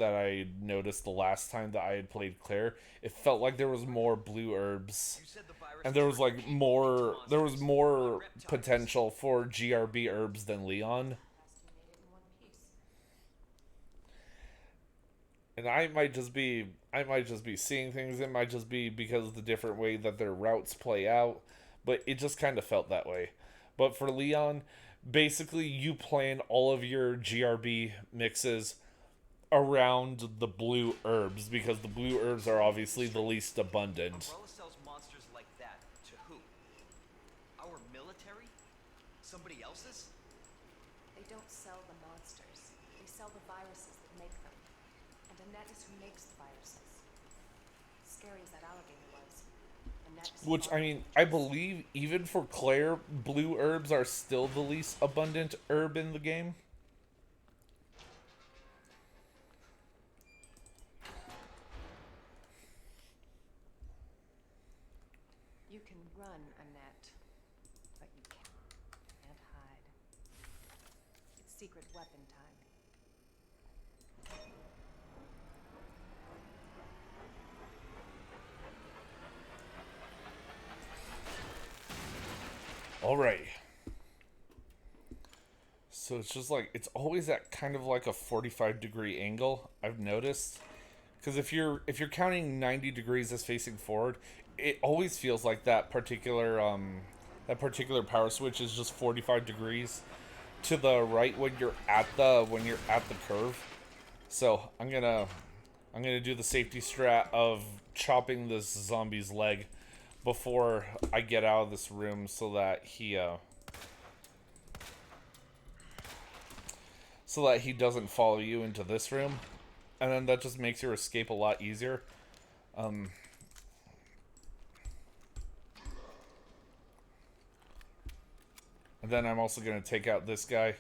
I noticed the last time that I had played Claire. It felt like there was more blue herbs, You said the virus and there was turned like people more into there was monsters, more not reptiles. potential for GRB herbs than Leon. And I might just be seeing things. It might just be because of the different way that their routes play out, but it just kind of felt that way. But for Leon, basically you plan all of your GRB mixes around the blue herbs, because the blue herbs are obviously the least abundant. Umbrella sells monsters like that to who? Our military? Somebody else's? They don't sell the monsters. They sell the viruses that make them. And Annette is who makes the viruses. Scary as that alligator was. Annette is Which, I mean, I believe even for Claire, blue herbs are still the least abundant herb in the game. You can run, Annette, but you can't hide. It's secret weapon time. Alright. So it's just like, it's always at kind of like a 45-degree angle, I've noticed. Because if you're counting 90 degrees as facing forward, it always feels like that particular power switch is just 45 degrees to the right when you're at the curve. So I'm gonna do the safety strat of chopping this zombie's leg before I get out of this room, so that he doesn't follow you into this room, and then that just makes your escape a lot easier. And then I'm also gonna take out this guy,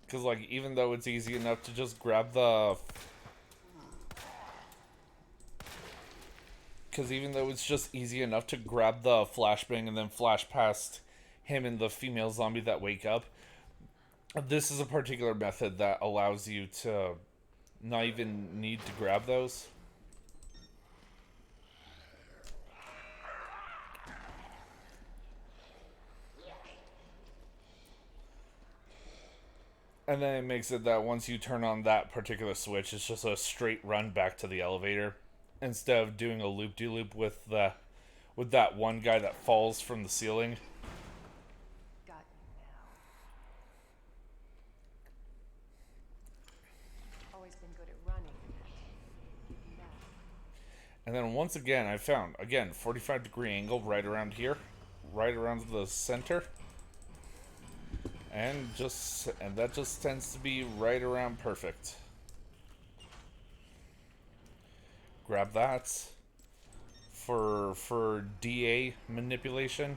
because like, even though it's easy enough to just grab the flashbang and then flash past him and the female zombie that wake up. This is a particular method that allows you to not even need to grab those. And then it makes it that once you turn on that particular switch, it's just a straight run back to the elevator, instead of doing a loop-de-loop with that one guy that falls from the ceiling. Got you now. Always been good at running. Give you that. And then once again, I found, again, 45-degree angle right around here, right around the center. And that just tends to be right around perfect. Grab that for DA manipulation.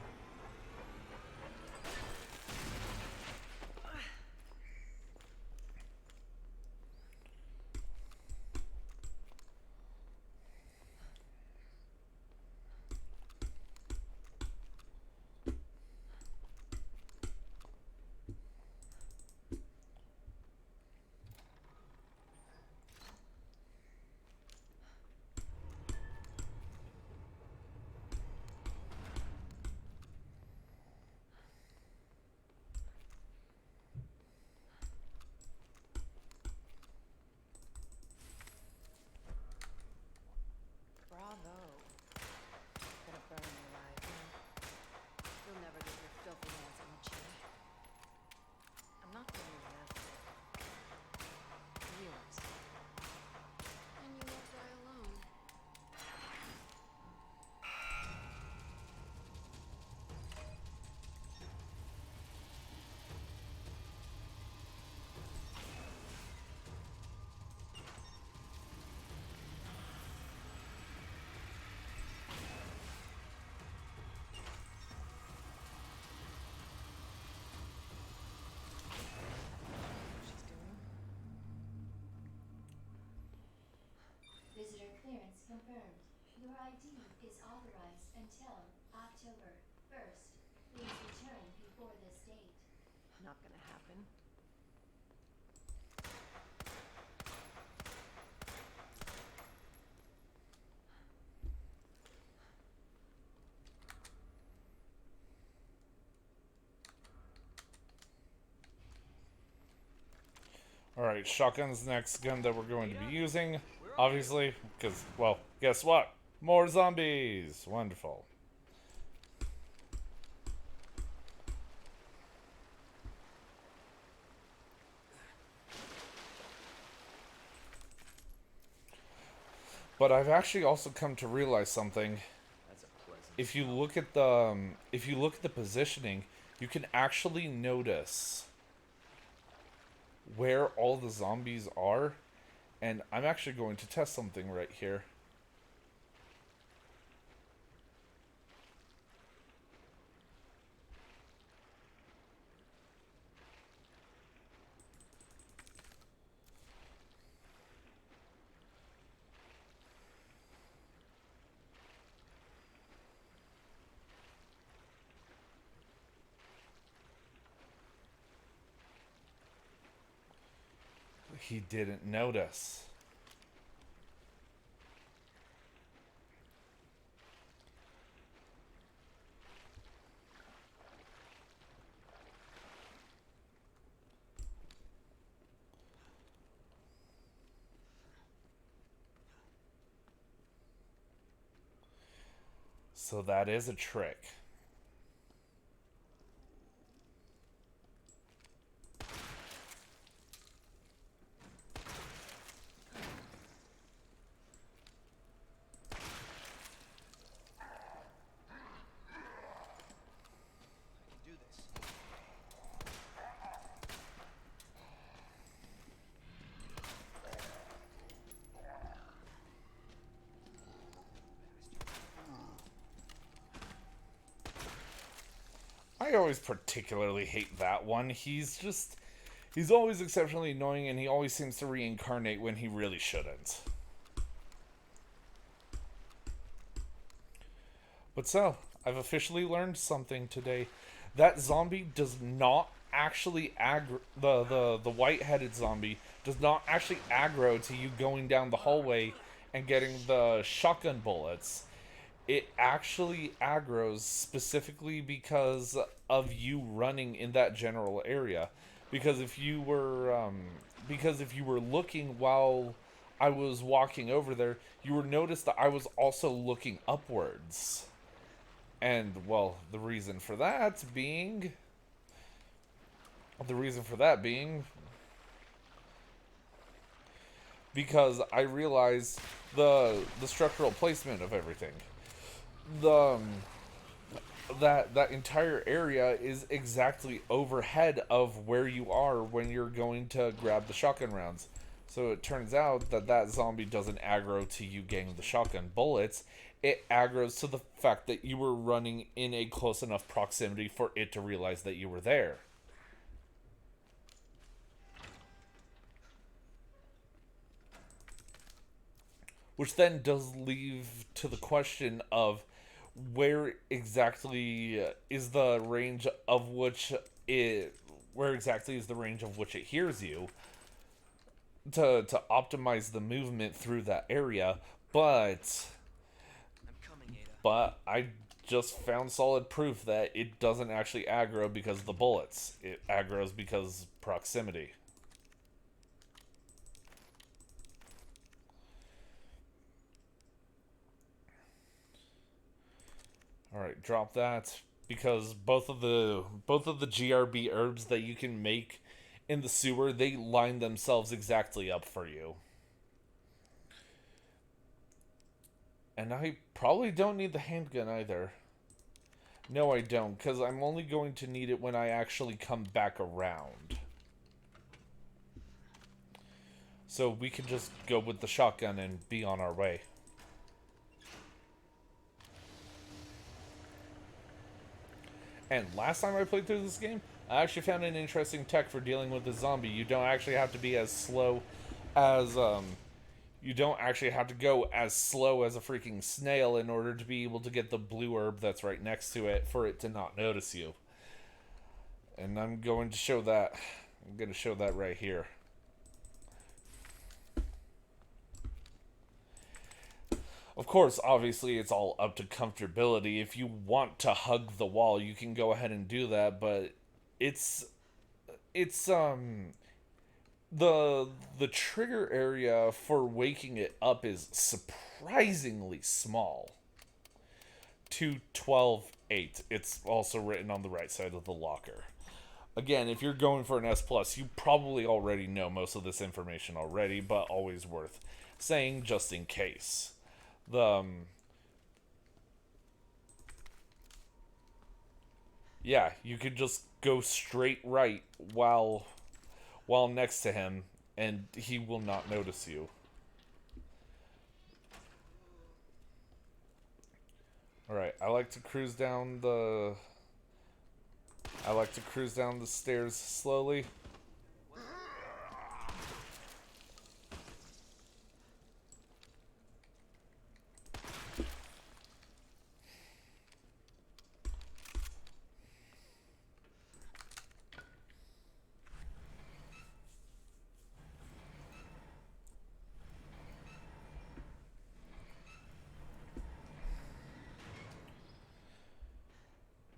Bravo. Gonna burn you alive, huh? You'll never get your filthy hands on the chili. I'm not doing an acid. Yours. And you won't die alone. She's doing. Visitor clearance confirmed. Your ID is authorized until October 1st. Please return before this date. Not gonna happen. Alright, shotgun's the next gun that we're going to be using. Obviously, because, well, guess what? More zombies! Wonderful. But I've actually also come to realize something. That's a pleasant. If you look at the positioning, you can actually notice where all the zombies are, and I'm actually going to test something right here. He didn't notice. So that is a trick. Do this. I always particularly hate that one. He's always exceptionally annoying, and he always seems to reincarnate when he really shouldn't. But so, I've officially learned something today. that zombie does not actually aggro. The white-headed zombie does not actually aggro to you going down the hallway and getting the shotgun bullets. It actually aggroes specifically because of you running in that general area. Because if you were looking while I was walking over there, you would notice that I was also looking upwards. And well, the reason for that being because I realized the structural placement of everything. The that entire area is exactly overhead of where you are when you're going to grab the shotgun rounds. So it turns out that that zombie doesn't aggro to you getting the shotgun bullets. It aggroes to the fact that you were running in a close enough proximity for it to realize that you were there. Which then does leave to the question of where exactly is the range of which it where exactly is the range of which it hears you to optimize the movement through that area, but I'm coming, Ada. I just found solid proof that it doesn't actually aggro because of the bullets. It aggroes because proximity. All right, drop that because both of the GRB herbs that you can make in the sewer, they line themselves exactly up for you. And I probably don't need the handgun either. No, I don't, because I'm only going to need it when I actually come back around. So we can just go with the shotgun and be on our way. And last time I played through this game, I actually found an interesting tech for dealing with the zombie. You don't actually have to be as slow as, you don't actually have to go as slow as a freaking snail in order to be able to get the blue herb that's right next to it for it to not notice you. And I'm going to show that. I'm going to show that right here. Of course, obviously, it's all up to comfortability. If you want to hug the wall, you can go ahead and do that, but it's the trigger area for waking it up is surprisingly small. 212.8. It's also written on the right side of the locker. Again, if you're going for an S plus, you probably already know most of this information already, but always worth saying just in case. The yeah, you could just go straight right while next to him, and he will not notice you. All right, I like to cruise down the stairs slowly.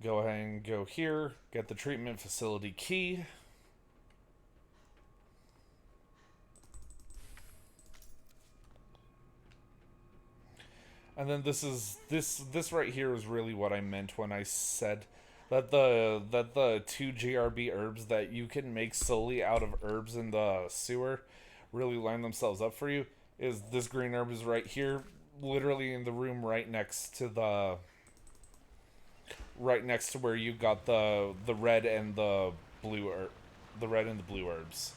Go ahead and go here, get the treatment facility key. And then this right here is really what I meant when I said that the two GRB herbs that you can make solely out of herbs in the sewer really line themselves up for you. Is this green herb is right here, literally in the room right next to where you got the red and the blue herbs.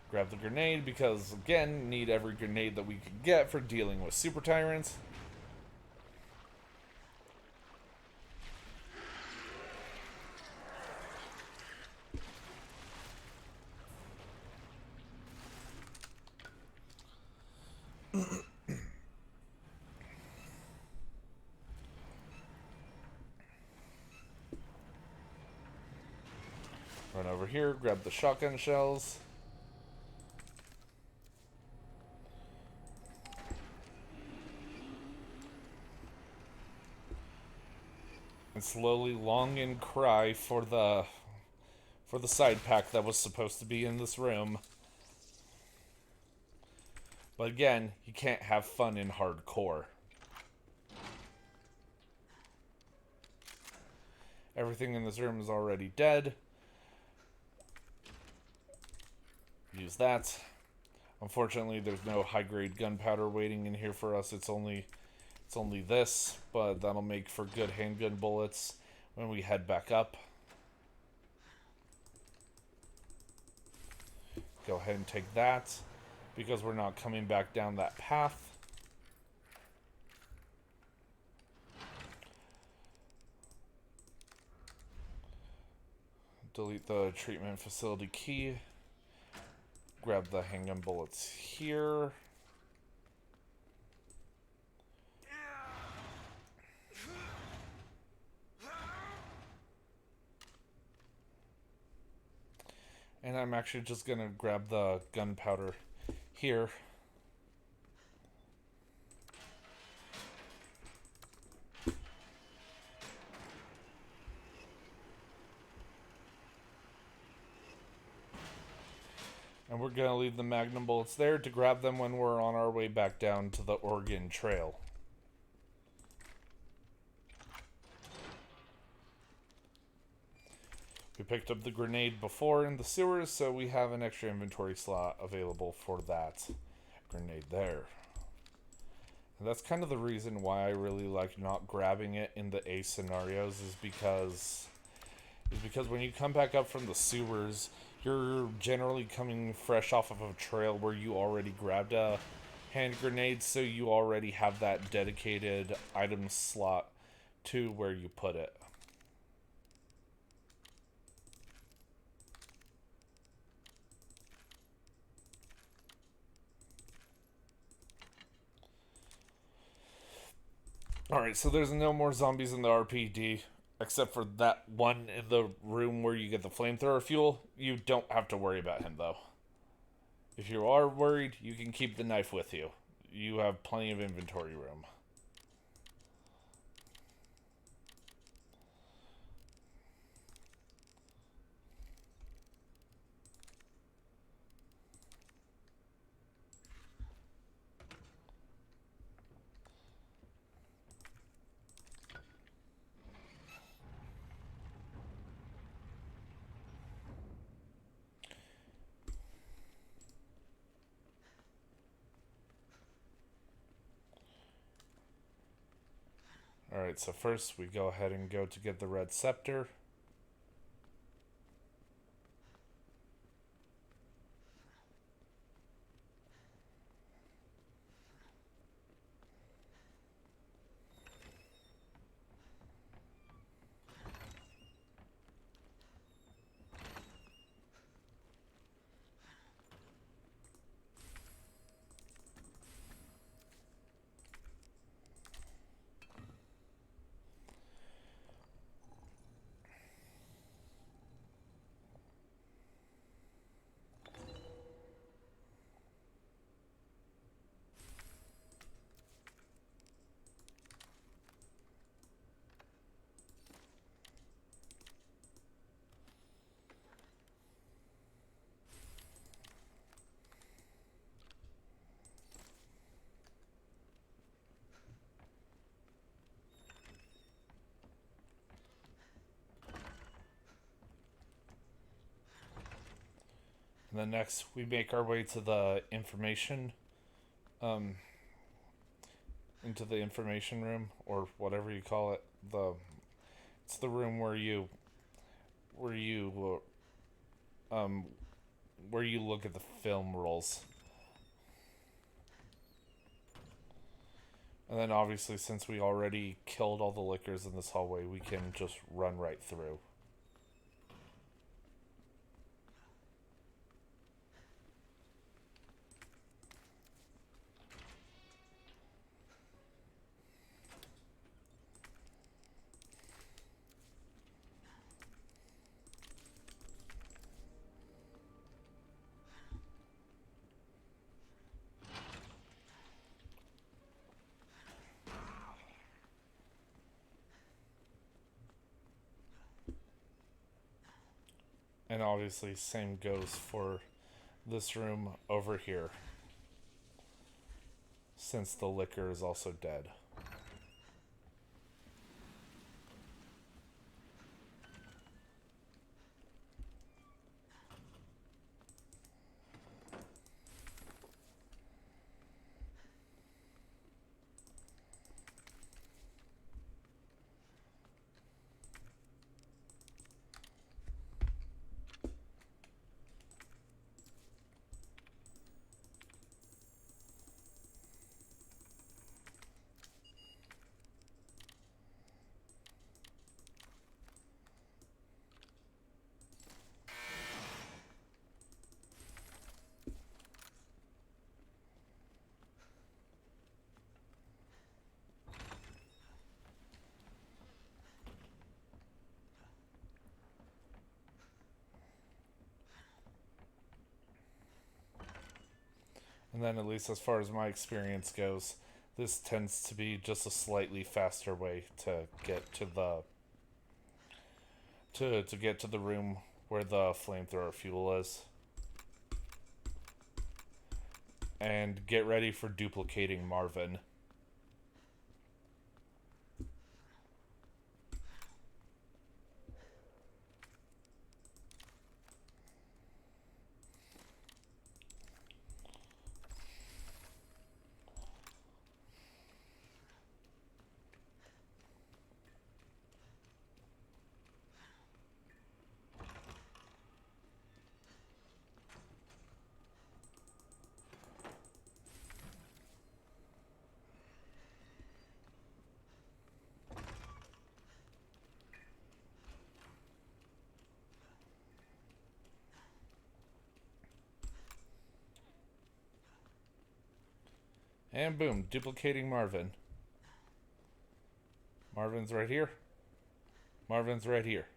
Grab the grenade because, again, need every grenade that we can get for dealing with super tyrants. here, grab the shotgun shells. And slowly long and cry for the side pack that was supposed to be in this room. But again, you can't have fun in hardcore. Everything in this room is already dead. Use that. Unfortunately, there's no high-grade gunpowder waiting in here for us. It's only this, but that'll make for good handgun bullets when we head back up. Go ahead and take that, because we're not coming back down that path. Delete the treatment facility key. Grab the handgun bullets here. And I'm actually just gonna grab the gunpowder here. And we're gonna leave the magnum bullets there to grab them when we're on our way back down to the Oregon Trail. We picked up the grenade before in the sewers, so we have an extra inventory slot available for that grenade there. And that's kind of the reason why I really like not grabbing it in the A scenarios, is because when you come back up from the sewers, you're generally coming fresh off of a trail where you already grabbed a hand grenade, so you already have that dedicated item slot to where you put it. Alright, so there's no more zombies in the RPD, except for that one in the room where you get the flamethrower fuel. You don't have to worry about him, though. If you are worried, you can keep the knife with you. You have plenty of inventory room. Alright, so first we go ahead and go to get the red scepter. And then next, we make our way to the information, into the information room, or whatever you call it. It's the room where you look at the film rolls. And then obviously, since we already killed all the lickers in this hallway, we can just run right through. And obviously, same goes for this room over here, since the liquor is also dead. And then, at least as far as my experience goes, this tends to be just a slightly faster way to get to the to get to the room where the flamethrower fuel is. And get ready for duplicating Marvin. And boom, duplicating Marvin. Marvin's right here. Marvin's right here.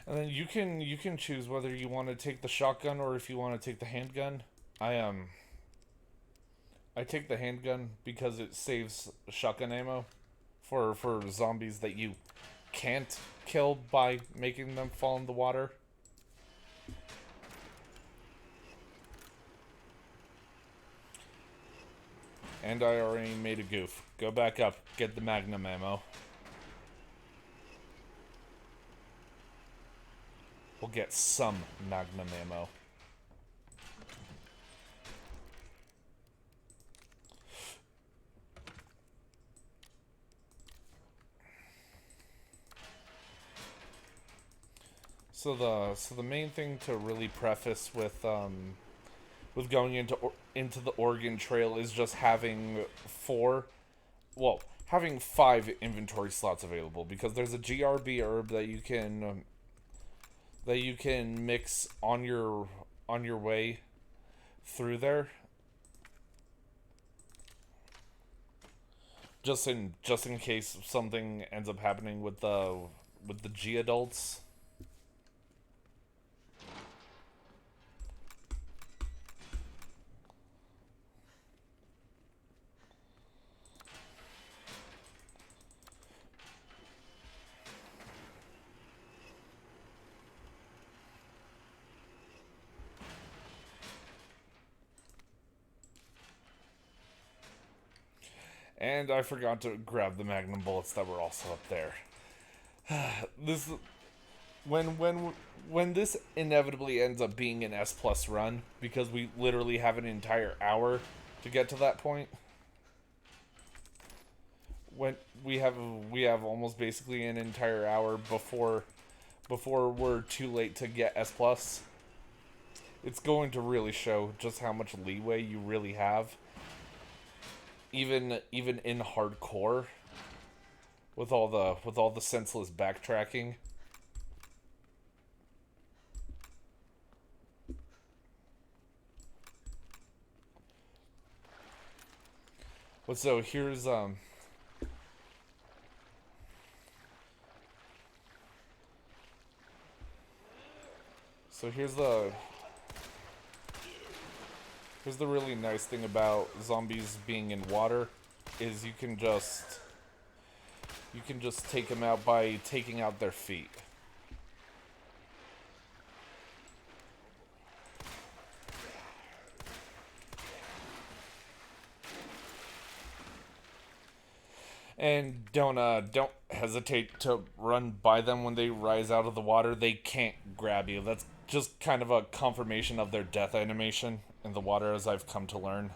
And then you can choose whether you want to take the shotgun or if you want to take the handgun. I take the handgun because it saves shotgun ammo for zombies that you can't kill by making them fall in the water. And I already made a goof. Go back up, get the magnum ammo. We'll get some magnum ammo. So the main thing to really preface with going into the Oregon Trail is just having having 5 inventory slots available, because there's a GRB herb that you can mix on your way through there, just in case something ends up happening with the G adults. And I forgot to grab the magnum bullets that were also up there. This when this inevitably ends up being an S plus run, because we literally have an entire hour to get to that point. When we have almost basically an entire hour before we're too late to get S plus. It's going to really show just how much leeway you really have. Even in hardcore, with all the senseless backtracking. But so here's So here's the really nice thing about zombies being in water is you can just take them out by taking out their feet. And don't hesitate to run by them when they rise out of the water. They can't grab you. That's just kind of a confirmation of their death animation in the water, as I've come to learn.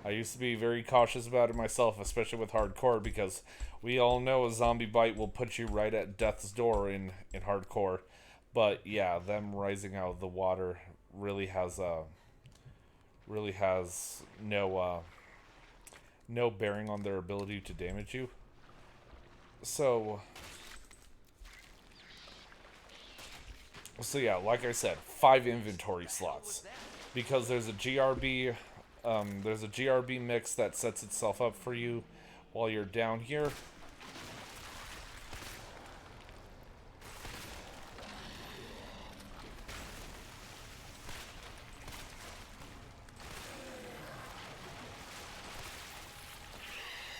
I used to be very cautious about it myself, especially with hardcore, because we all know a zombie bite will put you right at death's door in hardcore. But yeah, them rising out of the water really has no bearing on their ability to damage you. So yeah, like I said, 5 inventory slots, because there's a GRB mix that sets itself up for you while you're down here.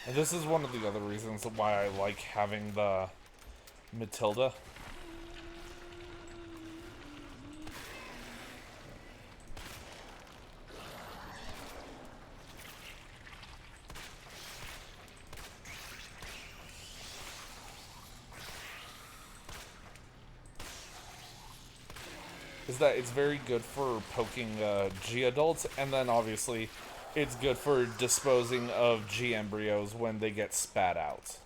And this is one of the other reasons why I like having the Matilda. Is that it's very good for poking G adults, and then obviously it's good for disposing of G embryos when they get spat out.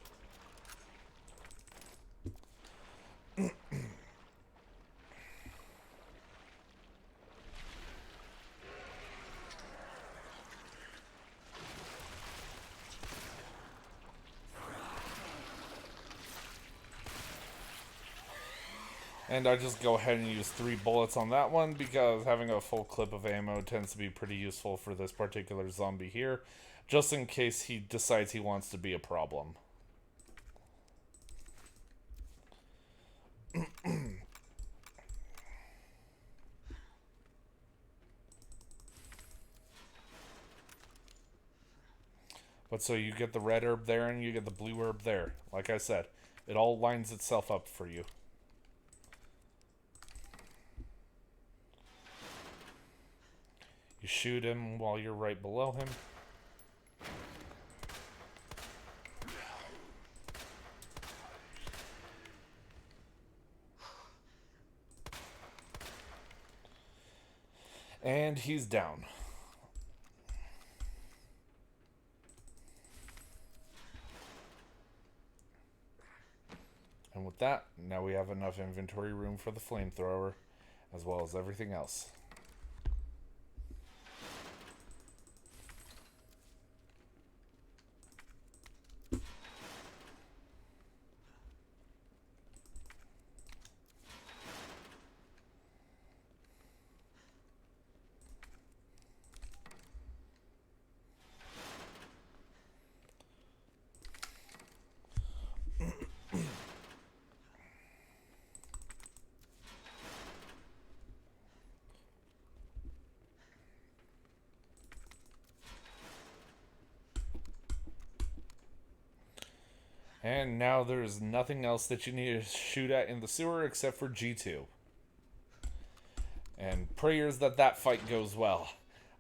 And I just go ahead and use 3 bullets on that one, because having a full clip of ammo tends to be pretty useful for this particular zombie here, just in case he decides he wants to be a problem. But so you get the red herb there and you get the blue herb there. Like I said, it all lines itself up for you. You shoot him while you're right below him. And he's down. And with that, now we have enough inventory room for the flamethrower, as well as everything else. And now there's nothing else that you need to shoot at in the sewer except for G2. And prayers that that fight goes well.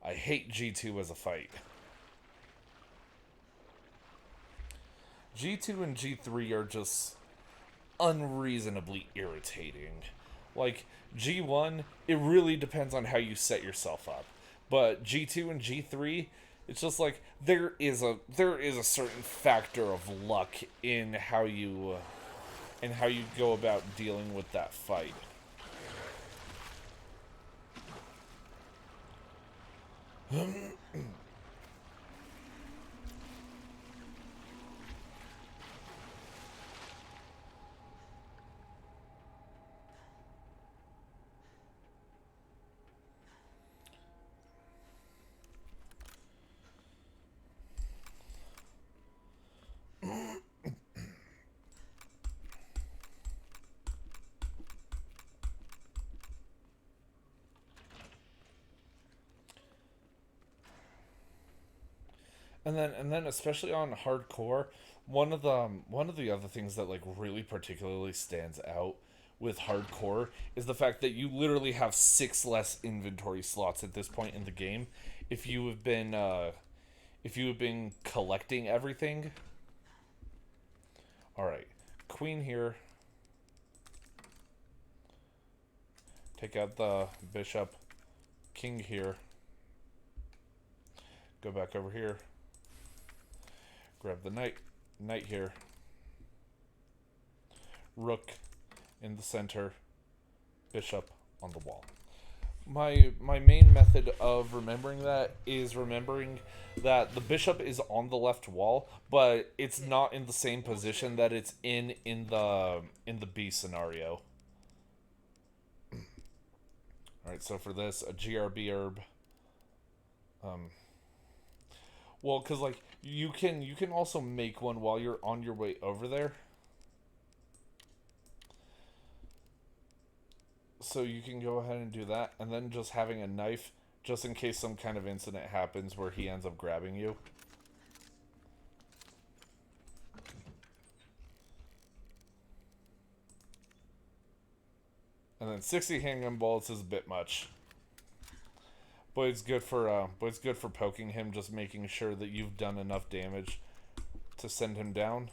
I hate G2 as a fight. G2 and G3 are just unreasonably irritating. Like, G1, it really depends on how you set yourself up. But G2 and G3, it's just like there is a certain factor of luck in how you go about dealing with that fight. And then especially on hardcore, one of the other things that like really particularly stands out with hardcore is the fact that you literally have 6 less inventory slots at this point in the game if you have been collecting everything. All right. Queen here. Take out the bishop. King here. Go back over here. Grab the knight. Knight here. Rook in the center. Bishop on the wall. My main method of remembering that is remembering that the bishop is on the left wall, but it's not in the same position that it's in the B scenario. Alright, so for this, a GRB herb. Well, because like you can also make one while you're on your way over there. So you can go ahead and do that, and then just having a knife, just in case some kind of incident happens where he ends up grabbing you. And then 60 handgun bullets is a bit much. But it's good for poking him, just making sure that you've done enough damage to send him down.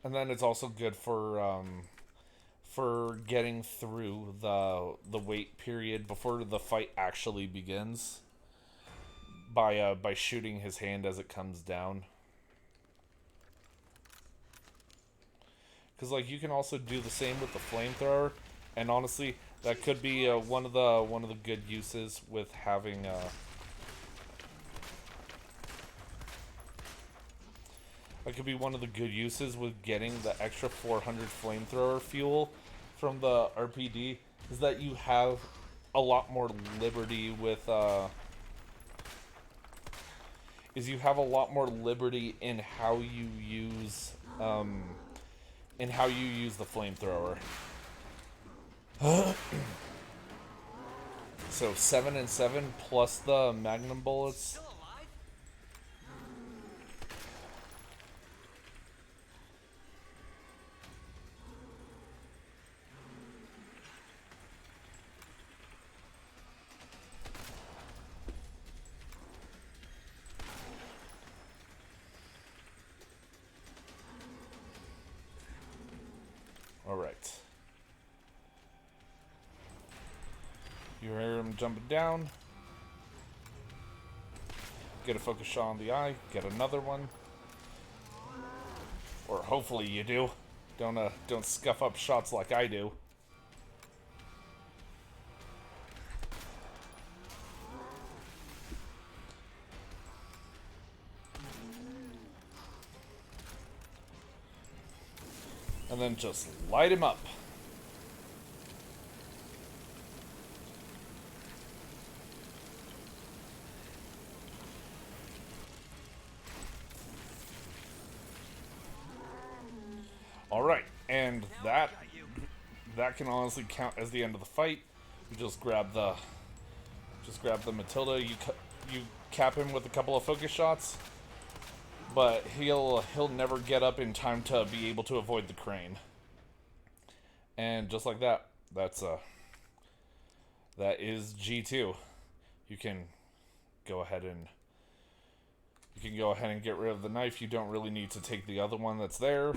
And then it's also good for getting through the wait period before the fight actually begins by shooting his hand as it comes down. Because like you can also do the same with the flamethrower, and honestly, that could be one of the good uses with having. That could be one of the good uses with getting the extra 400 flamethrower fuel from the RPD, is that you have a lot more liberty with. Is you have a lot more liberty in how you use. In how you use the flamethrower. So 7 and 7 plus the magnum bullets. Still alive? All right. You hear him jumping down. Get a focus shot on the eye. Get another one. Or hopefully you do. Don't scuff up shots like I do. And then just light him up. All right, and that can honestly count as the end of the fight. You just grab the Matilda. You cap him with a couple of focus shots, but he'll never get up in time to be able to avoid the crane. And just like that, that is G2. You can go ahead and get rid of the knife. You don't really need to take the other one that's there,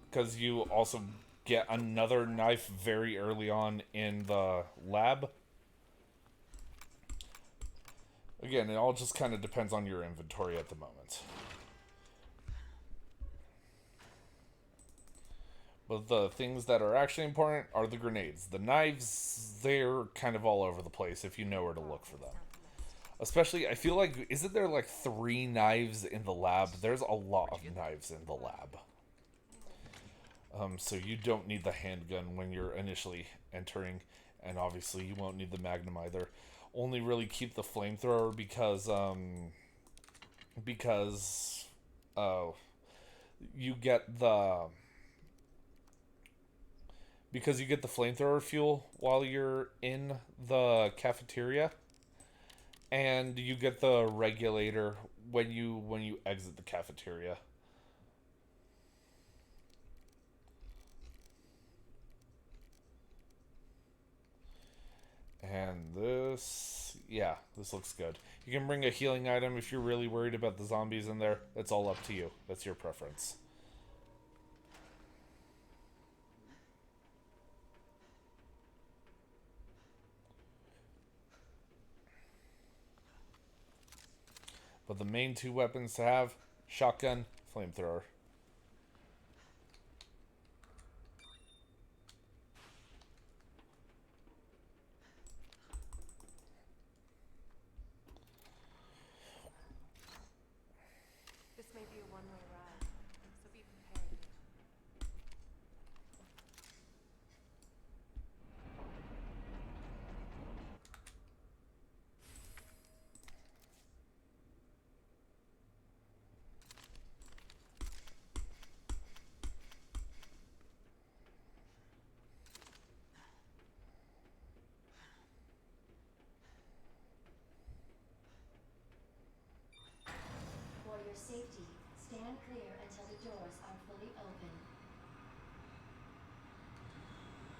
because you also get another knife very early on in the lab. Again, it all just kind of depends on your inventory at the moment. But the things that are actually important are the grenades. The knives, they're kind of all over the place if you know where to look for them. Especially, I feel like, isn't there like 3 knives in the lab? There's a lot of knives in the lab. So you don't need the handgun when you're initially entering, and obviously you won't need the magnum either. Only really keep the flamethrower because you get the because you get the flamethrower fuel while you're in the cafeteria, and you get the regulator when you exit the cafeteria. And this, yeah, this looks good. You can bring a healing item if you're really worried about the zombies in there. That's all up to you. That's your preference. But the main two weapons to have, shotgun, flamethrower. This may be a one-way ride, so be prepared. For your safety, stand clear until the doors are fully open.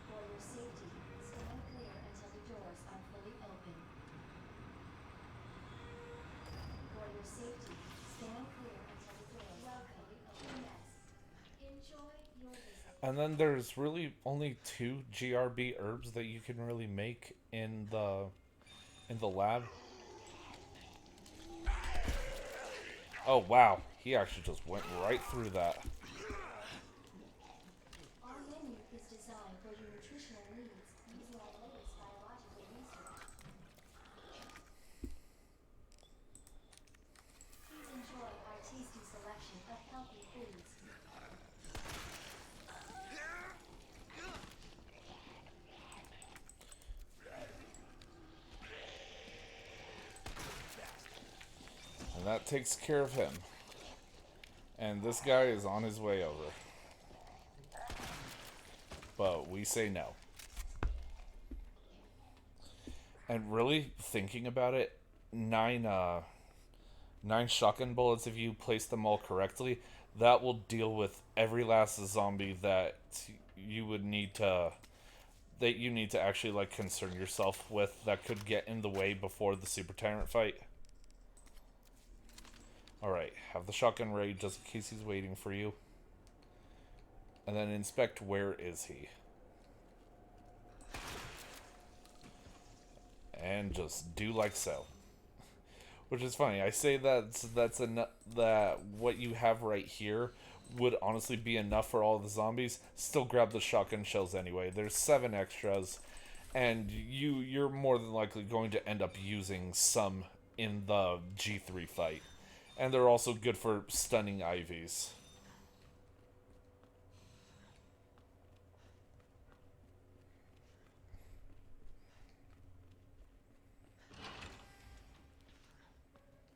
For your safety, stand clear until the doors are fully open. For your safety, stand clear until the doors are fully open. Yes. Enjoy your visit. And then there's really only 2 GRB herbs that you can really make in the lab. Oh wow, he actually just went right through that. Our menu is designed for your nutritional needs using our latest biological research. Please enjoy our tasty selection of healthy foods. And that takes care of him. And this guy is on his way over. But we say no. And really, thinking about it, nine shotgun bullets, if you place them all correctly, that will deal with every last zombie that you would need to actually like concern yourself with that could get in the way before the super tyrant fight. Alright, have the shotgun ready just in case he's waiting for you. And then inspect where is he. And just do like so. Which is funny. I say that what you have right here would honestly be enough for all the zombies. Still grab the shotgun shells anyway. There's 7 extras, and you're more than likely going to end up using some in the G3 fight. And they're also good for stunning IVs.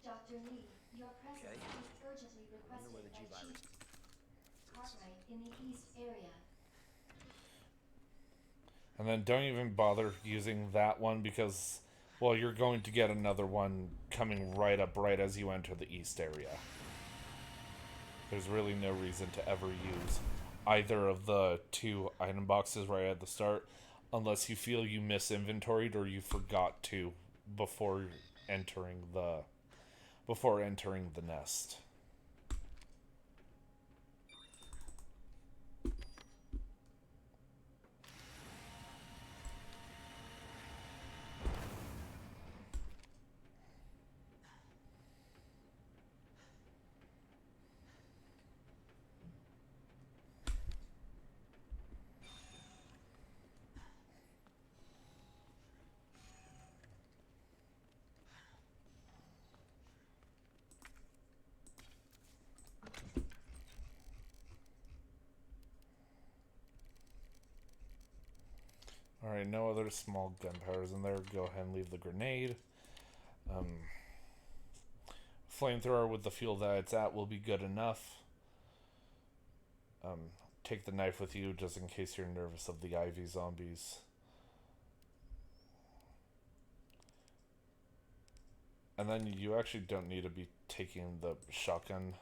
Dr. Lee, your presence Okay. is urgently Wonder where requested the G by virus. Chief Cartwright in the East area. And then don't even bother using that one because, well, you're going to get another one coming right up right as you enter the east area. There's really no reason to ever use either of the 2 item boxes right at the start unless you feel you misinventoried or you forgot to before entering the nest. Alright, no other small gunpowders in there. Go ahead and leave the grenade. Flamethrower with the fuel that it's at will be good enough. take the knife with you just in case you're nervous of the Ivy zombies. And then you actually don't need to be taking the shotgun.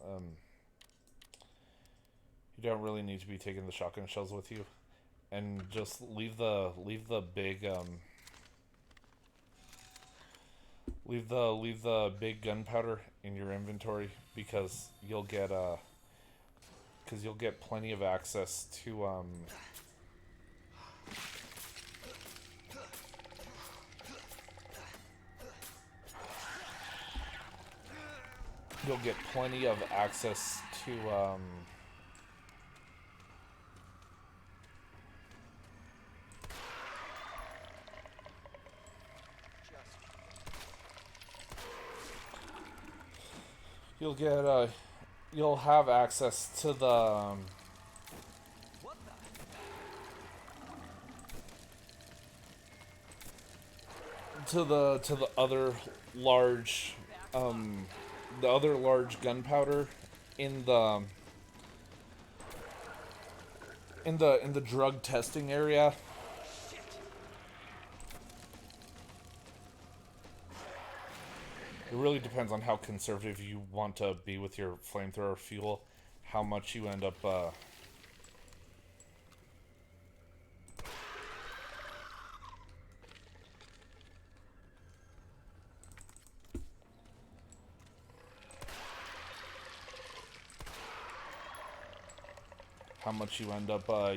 You don't really need to be taking the shotgun shells with you, and just leave the big leave the big gunpowder in your inventory because you'll get plenty of access to you'll get plenty of access to you'll get you'll have access to the What the? to the other large gunpowder in the in the drug testing area. It really depends on how conservative you want to be with your flamethrower fuel, how much you end up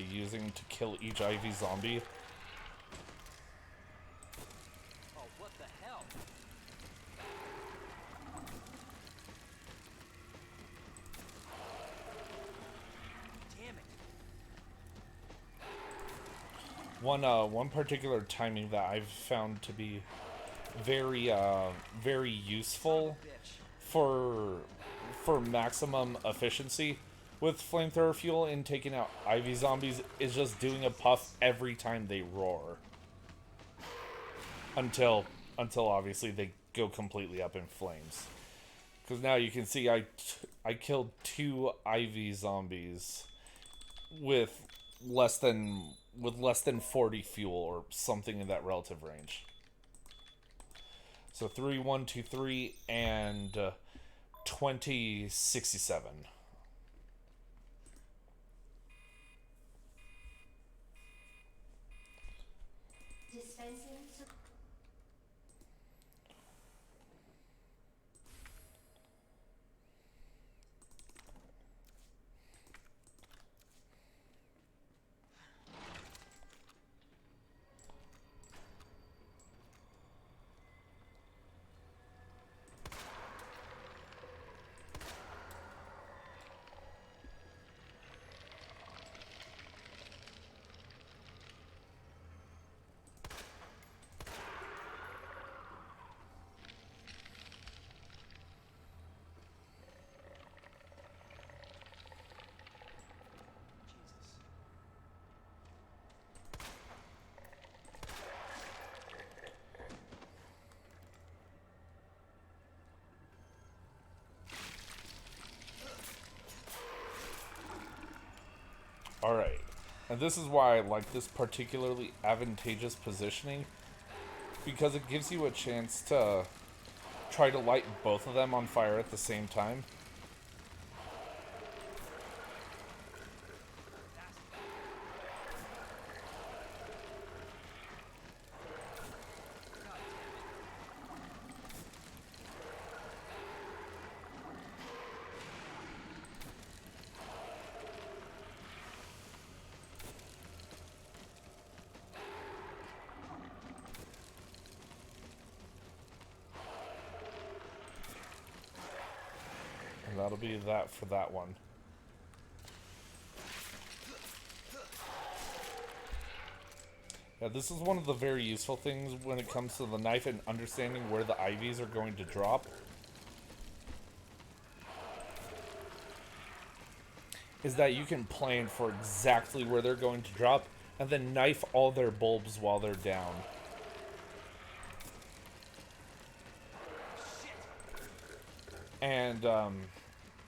using to kill each Ivy zombie. Oh, what the hell? Damn it. One particular timing that I've found to be very very useful Bitch. for maximum efficiency with flamethrower fuel in taking out Ivy zombies is just doing a puff every time they roar. Until obviously they go completely up in flames. Because now you can see I killed 2 Ivy zombies with less than 40 fuel or something in that relative range. So 3, 1, 2, 3, and 2067. Dispensing. Alright, and this is why I like this particularly advantageous positioning, because it gives you a chance to try to light both of them on fire at the same time. And that'll be that for that one. Yeah, this is one of the very useful things when it comes to the knife and understanding where the IVs are going to drop. Is that you can plan for exactly where they're going to drop and then knife all their bulbs while they're down.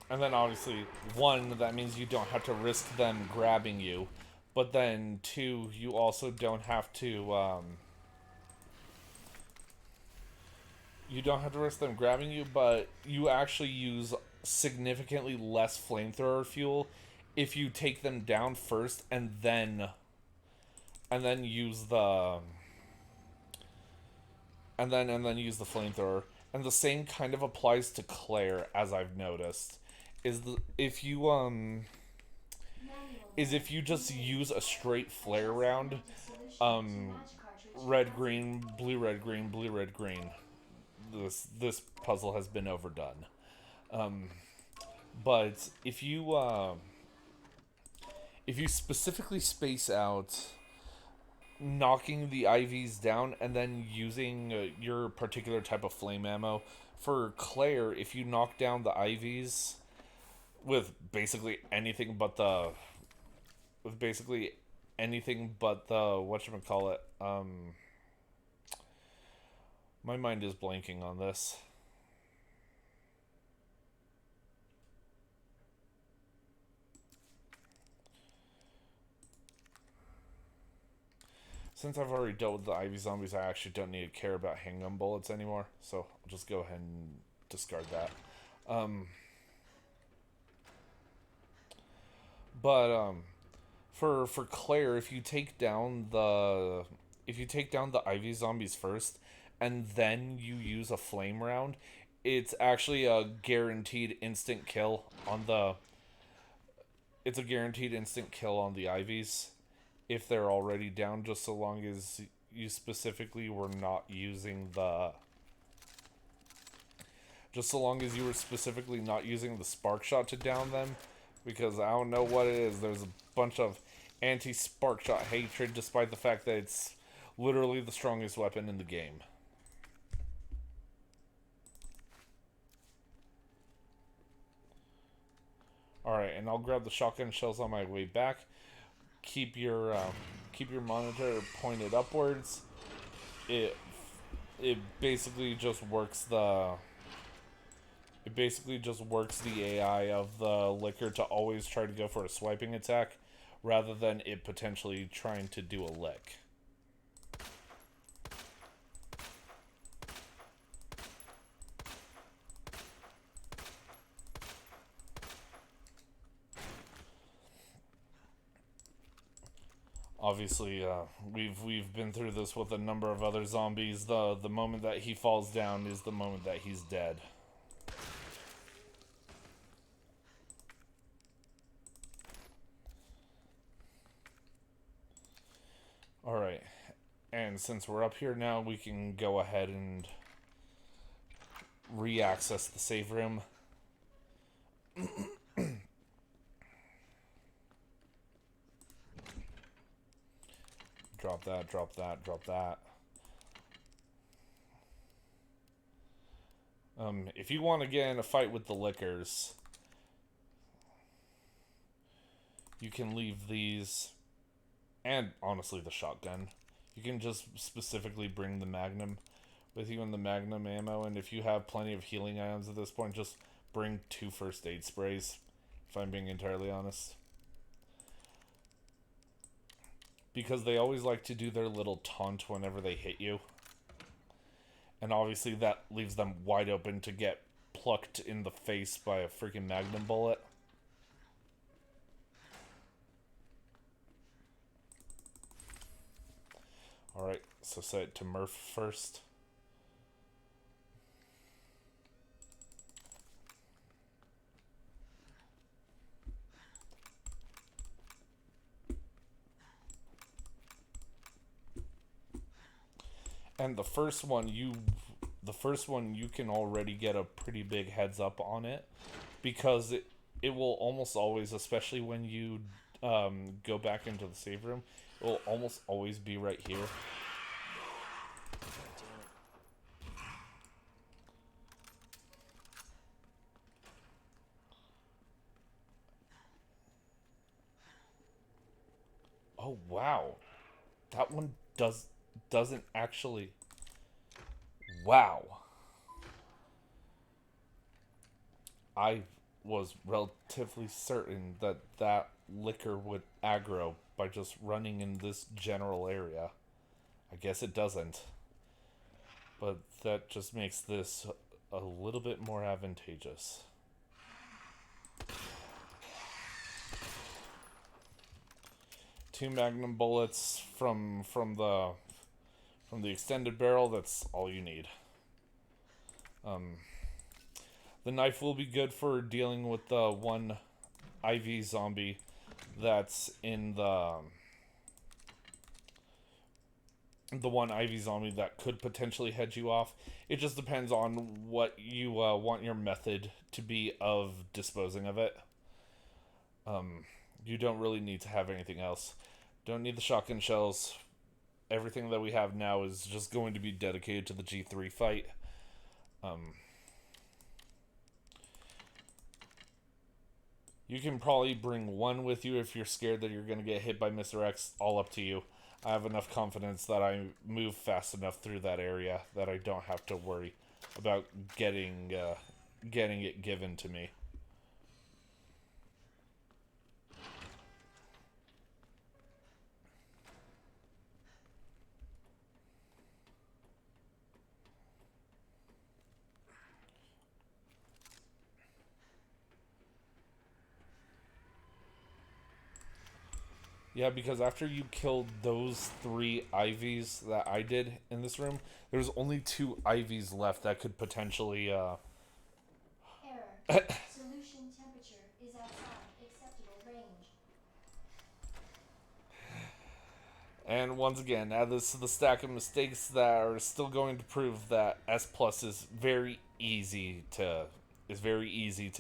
And then obviously, one, that means you don't have to risk them grabbing you. But then two, you also don't have to, you don't have to risk them grabbing you, but you actually use significantly less flamethrower fuel if you take them down first and then use the and then use the flamethrower. And the same kind of applies to Claire, as I've noticed. Is the if you just use a straight flare round, red green, blue red green, blue red green. This puzzle has been overdone. But if you specifically space out knocking the IVs down and then using your particular type of flame ammo. For Claire, if you knock down the IVs with basically anything but the whatchamacallit, my mind is blanking on this. Since I've already dealt with the Ivy Zombies, I actually don't need to care about handgun bullets anymore, so I'll just go ahead and discard that. But for Claire, if you take down the Ivy Zombies first, and then you use a flame round, it's actually a guaranteed instant kill on the. It's a guaranteed instant kill on the Ivies if they're already down, just so long as you specifically were not using the. Just so long as you were specifically not using the spark shot to down them, because I don't know what it is. There's a bunch of anti-spark shot hatred, despite the fact that it's literally the strongest weapon in the game. Alright, and I'll grab the shotgun shells on my way back. Keep your monitor pointed upwards. It basically just works the AI of the liquor to always try to go for a swiping attack rather than it potentially trying to do a lick. Obviously, we've been through this with a number of other zombies. The moment that he falls down is the moment that he's dead. Alright, and since we're up here now, we can go ahead and re-access the save room. Drop that, drop that, drop that. If you want to get in a fight with the lickers, you can leave these, and honestly the shotgun. You can just specifically bring the Magnum with you and the Magnum ammo, and if you have plenty of healing items at this point, just bring 2 first aid sprays, if I'm being entirely honest. Because they always like to do their little taunt whenever they hit you. And obviously that leaves them wide open to get plucked in the face by a freaking Magnum bullet. Alright, so set it to Murph first. And the first one you can already get a pretty big heads up on it, because it will almost always, especially when you go back into the save room, it will almost always be right here. Oh wow, that one doesn't actually. Wow. was relatively certain that that liquor would aggro by just running in this general area. I guess it doesn't. But that just makes this a little bit more advantageous. Two magnum bullets from the extended barrel. That's all you need. The knife will be good for dealing with the one IV zombie that's in the one IV zombie that could potentially head you off. It just depends on what you want your method to be of disposing of it. You don't really need to have anything else. Don't need the shotgun shells. Everything that we have now is just going to be dedicated to the G3 fight. You can probably bring one with you if you're scared that you're going to get hit by Mr. X. All up to you. I have enough confidence that I move fast enough through that area that I don't have to worry about getting it given to me. Yeah, because after you killed those 3 IVs that I did in this room, there's only 2 IVs left that could potentially, Error. Solution temperature is outside acceptable range. And once again, add this to the stack of mistakes that are still going to prove that S plus is very easy to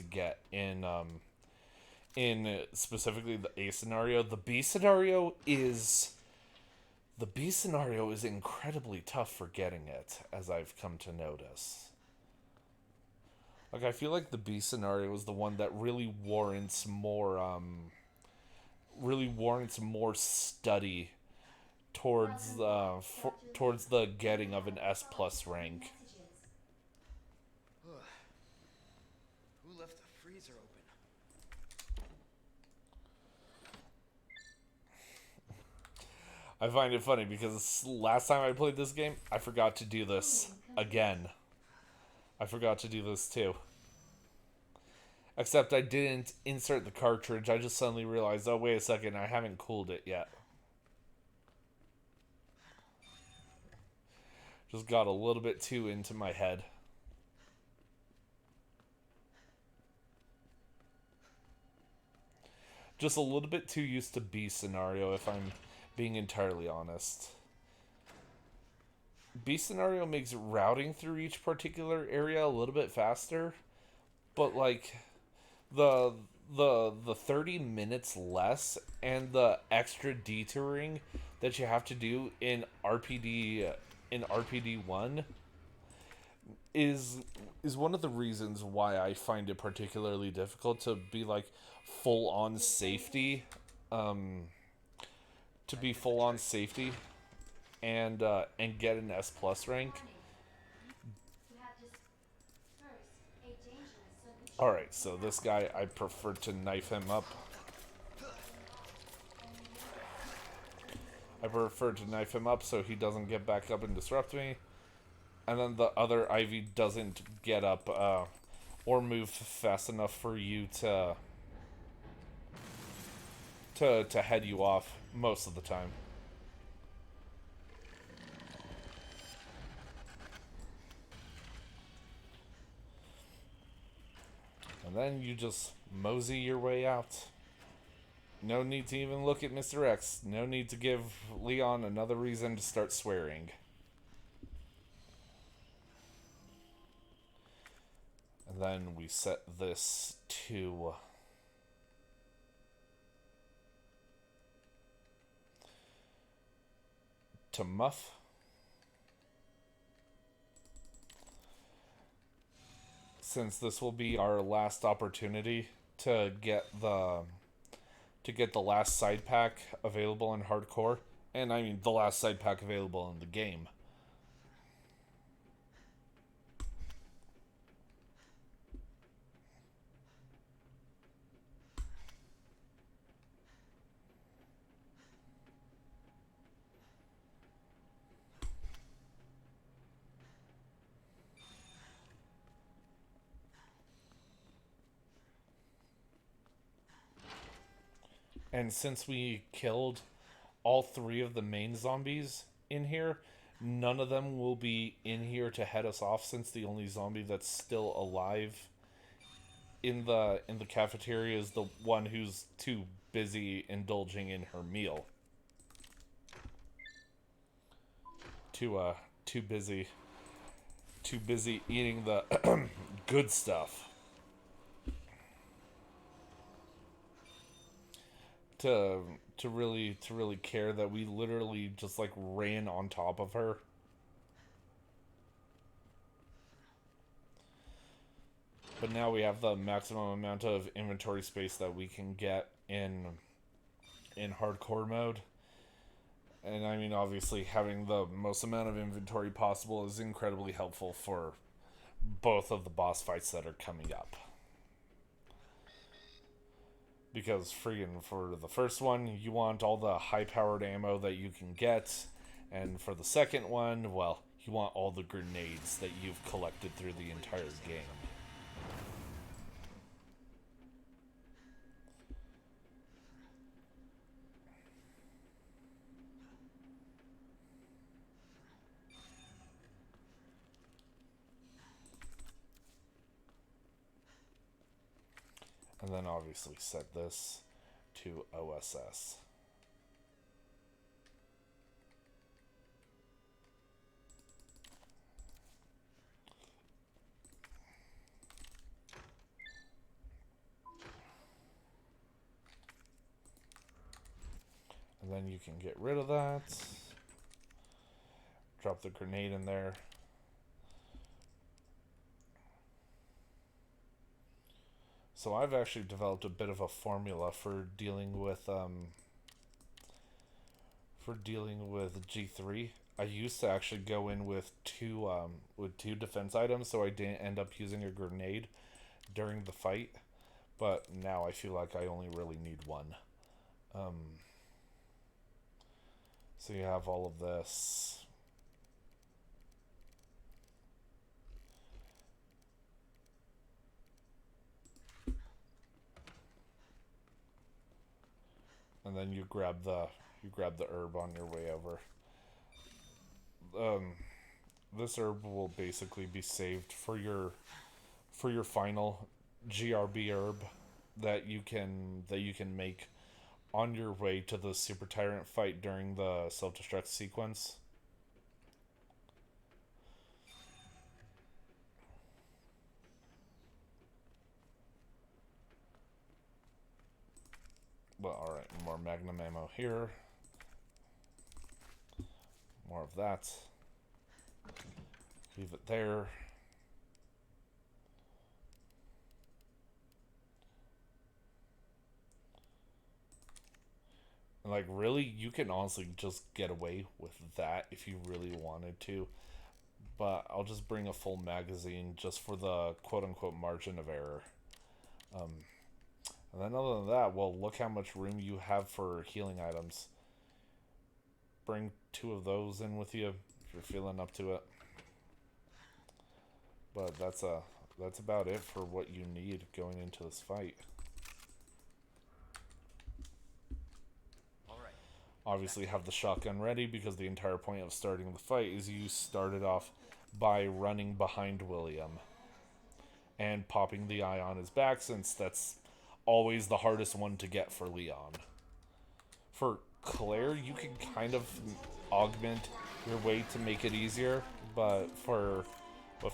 get in specifically the A scenario. The B scenario is incredibly tough for getting it, as I've come to notice. Like, I feel like the B scenario is the one that really warrants more study towards towards the getting of an S plus rank. Who left the freezer open? I find it funny because last time I played this game, I forgot to do this again. I forgot to do this too. Except I didn't insert the cartridge. I just suddenly realized, oh, wait a second, I haven't cooled it yet. Just got a little bit too into my head. Just a little bit too used to B scenario, if I'm being entirely honest. B scenario makes routing through each particular area a little bit faster, but like the 30 minutes less and the extra detouring that you have to do in RPD1 is one of the reasons why I find it particularly difficult to be like full on safety and get an S plus rank. You have just first a dangerous solution. Alright, so this guy, I prefer to knife him up. So he doesn't get back up and disrupt me. And then the other Ivy doesn't get up or move fast enough for you to head you off most of the time. And then you just mosey your way out. No need to even look at Mr. X. No need to give Leon another reason to start swearing. And then we set this to muff. Since this will be our last opportunity to get the last side pack available in hardcore, and I mean the last side pack available in the game. And since we killed all three of the main zombies in here, none of them will be in here to head us off, since the only zombie that's still alive in the cafeteria is the one who's too busy indulging in her meal. Too too busy eating the good stuff to really care that we literally just like ran on top of her. But now we have the maximum amount of inventory space that we can get in hardcore mode. And I mean, obviously, having the most amount of inventory possible is incredibly helpful for both of the boss fights that are coming up. Because friggin' for the first one, you want all the high-powered ammo that you can get. And for the second one, well, you want all the grenades that you've collected through the entire game. And then obviously set this to OSS. And then you can get rid of that. Drop the grenade in there. So I've actually developed a bit of a formula for dealing with G3. I used to actually go in with two defense items, so I didn't end up using a grenade during the fight. But now I feel like I only really need one. So you have all of this. And then you grab the herb on your way over. This herb will basically be saved for your final GRB herb that you can make on your way to the Super Tyrant fight during the self-destruct sequence. Well, alright, more magnum ammo here. More of that. Leave it there. And like, really, you can honestly just get away with that if you really wanted to. But I'll just bring a full magazine just for the quote-unquote margin of error. And then other than that, well, look how much room you have for healing items. Bring 2 of those in with you if you're feeling up to it. But that's about it for what you need going into this fight. All right. Obviously have the shotgun ready, because the entire point of starting the fight is you started off by running behind William and popping the eye on his back, since that's always the hardest one to get for Leon. For Claire, you can kind of augment your way to make it easier, but for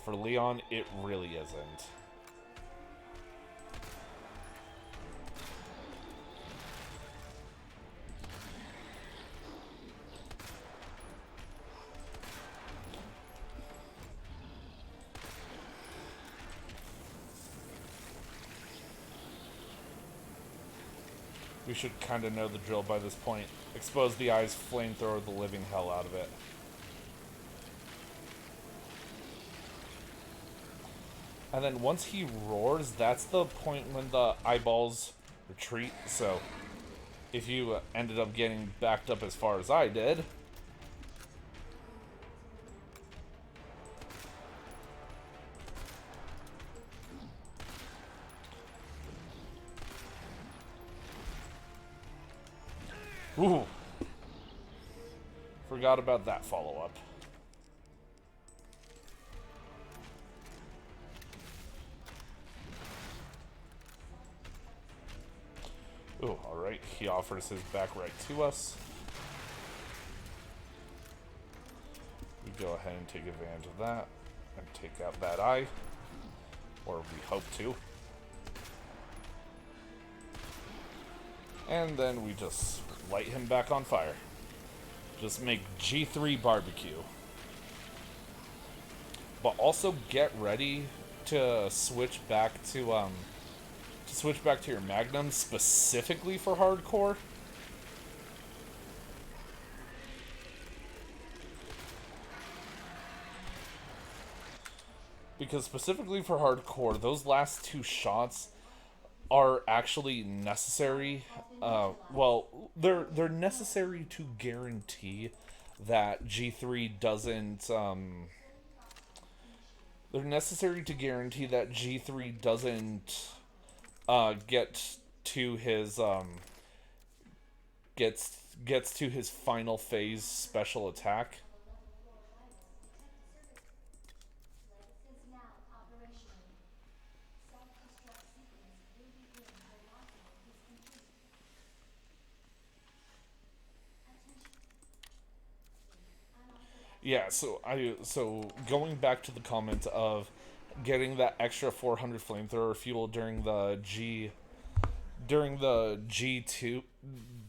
Leon, it really isn't. We should kind of know the drill by this point. Expose the eyes, flamethrower the living hell out of it. And then once he roars, that's the point when the eyeballs retreat. So if you ended up getting backed up as far as I did, Ooh. Forgot about that follow-up. Ooh, alright. He offers his back right to us. We go ahead and take advantage of that and take out that eye. Or we hope to. And then we just light him back on fire. Just make G3 barbecue. But also get ready to switch back to your Magnum specifically for hardcore. Because specifically for hardcore, those last two shots are actually necessary. Well, they're necessary to guarantee that G3 doesn't. They're necessary to guarantee that G3 doesn't get to his gets to his final phase special attack. Is now operational. Self-destruct sequence will begin when lockdown is complete. Attention. Unauthorized. Yeah, so going back to the comment of getting that extra 400 flamethrower fuel during the G2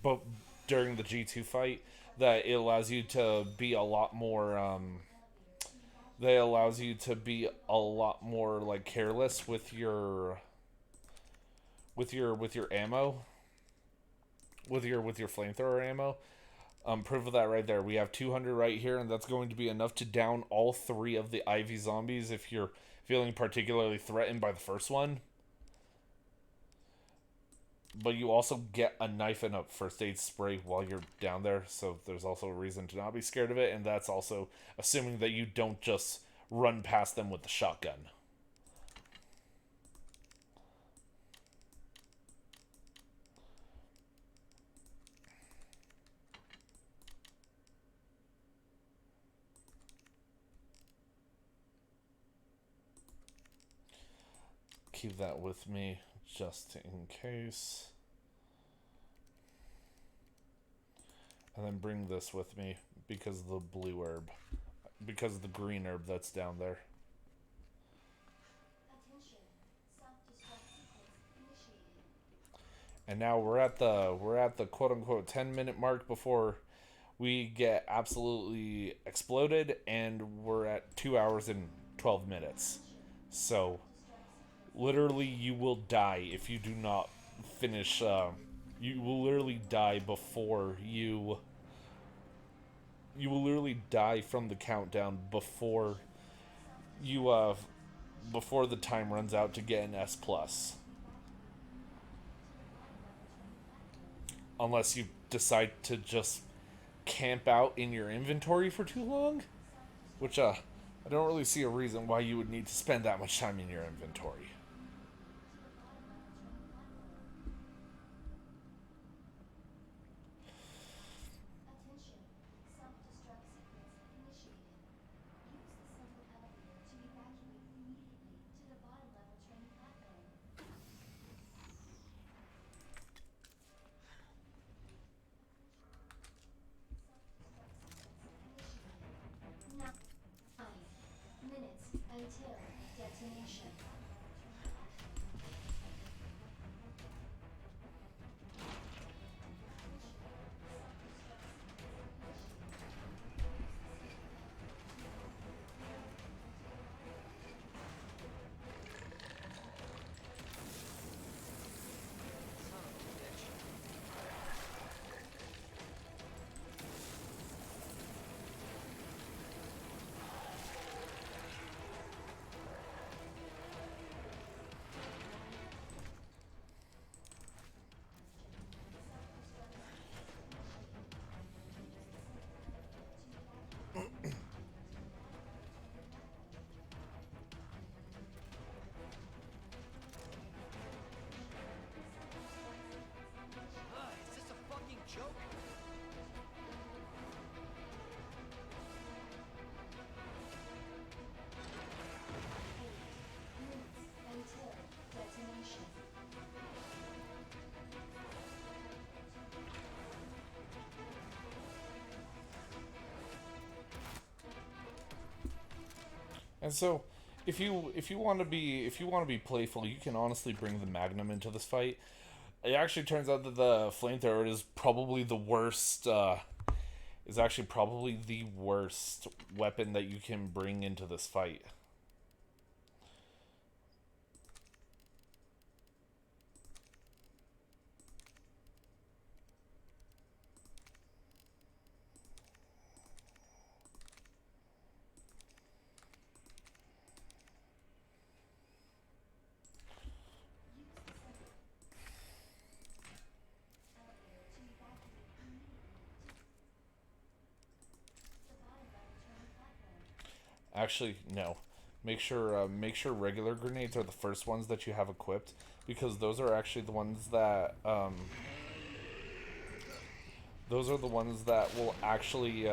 but during the G2 fight, that it allows you to be a lot more that allows you to be a lot more like careless with your ammo, with your flamethrower ammo. Proof of that right there. We have 200 right here, and that's going to be enough to down all 3 of the Ivy zombies if you're feeling particularly threatened by the first one. But you also get a knife and a first aid spray while you're down there, so there's also a reason to not be scared of it, and that's also assuming that you don't just run past them with the shotgun. Keep that with me just in case. And then bring this with me because of the blue herb. Because of the green herb that's down there. Attention. Self-destruct sequence initiated. And now we're at the quote unquote 10-minute mark before we get absolutely exploded, and we're at 2 hours and 12 minutes. So literally you will die if you do not finish you will literally die before you will literally die from the countdown before before the time runs out to get an S plus. Unless you decide to just camp out in your inventory for too long, which I don't really see a reason why you would need to spend that much time in your inventory. Attention. Self-destruct sequence initiated. Use the central elevator to evacuate immediately to the bottom level train platform. Self-destruct sequence initiated. 9 minutes until detonation. Son of a bitch. And so, if you want to be playful, you can honestly bring the Magnum into this fight. It actually turns out that the flamethrower is probably the worst. Is actually probably the worst weapon that you can bring into this fight. Actually, no. Make sure regular grenades are the first ones that you have equipped, because those are actually the ones that those are the ones that will actually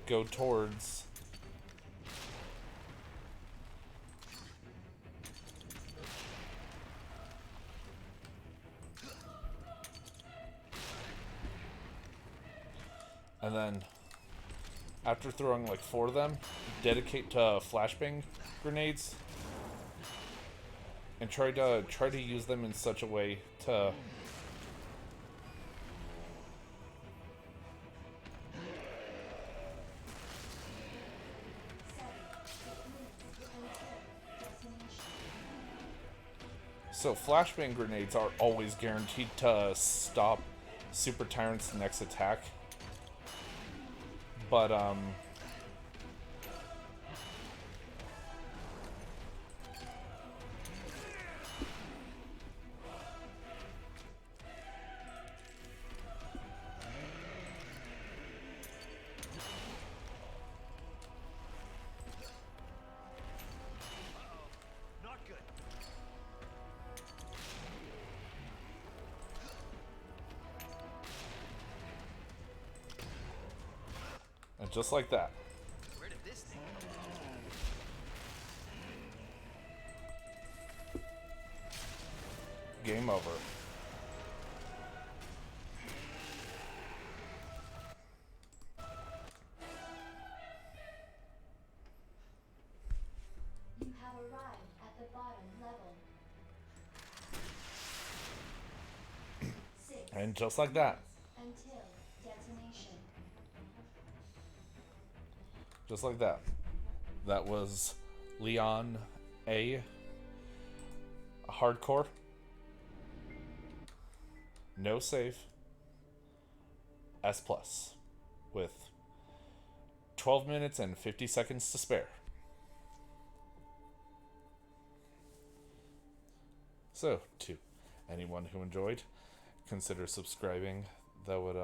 go towards. And then after throwing like 4 of them, dedicate to flashbang grenades and try to use them in such a way to so flashbang grenades are always guaranteed to stop Super Tyrant's next attack. But Not good. and just like that. Where did this thing come from? Game over. You have arrived at the bottom level. 6 And just like that. until detonation. Just like that. That was Leon A. Hardcore. No save. S plus. With 12 minutes and 50 seconds to spare. So, to anyone who enjoyed, consider subscribing. That would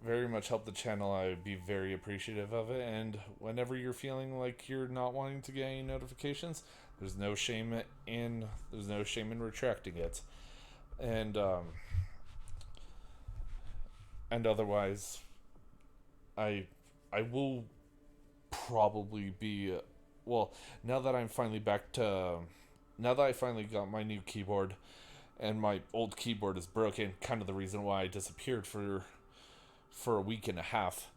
very much help the channel. I would be very appreciative of it. And whenever you're feeling like you're not wanting to get any notifications, there's no shame in retracting it. And otherwise, I will probably be well, now that I'm finally back to now that I finally got my new keyboard and my old keyboard is broken, kind of the reason why I disappeared for a week and a half.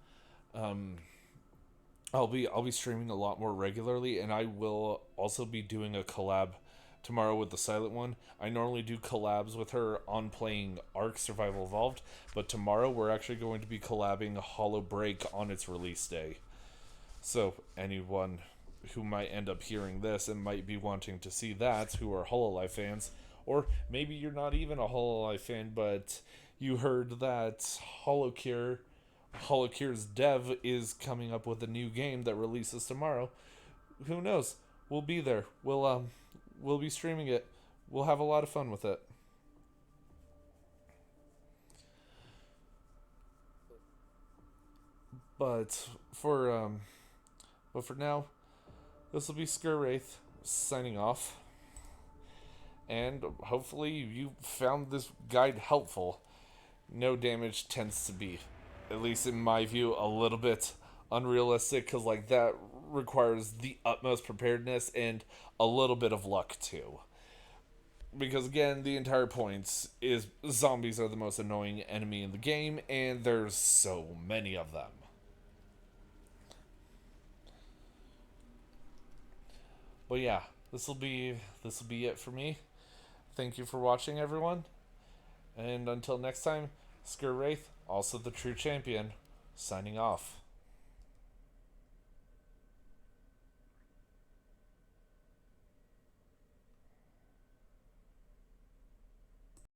I'll be streaming a lot more regularly, and I will also be doing a collab tomorrow with the Silent One. I normally do collabs with her on playing Ark Survival Evolved, but tomorrow we're actually going to be collabing Hollow Break on its release day. So anyone who might end up hearing this and might be wanting to see that, who are Hololive fans, or maybe you're not even a Hololive fan, but you heard that HoloCure's dev is coming up with a new game that releases tomorrow. Who knows? We'll be there. We'll be streaming it. We'll have a lot of fun with it. But for now, this will be Wraith signing off. And hopefully you found this guide helpful. No damage tends to be, at least in my view, a little bit unrealistic, because like that requires the utmost preparedness and a little bit of luck too. Because again, the entire point is zombies are the most annoying enemy in the game, and there's so many of them. But yeah, this will be it for me. Thank you for watching, everyone. And until next time, Skir Wraith, also the true champion, signing off.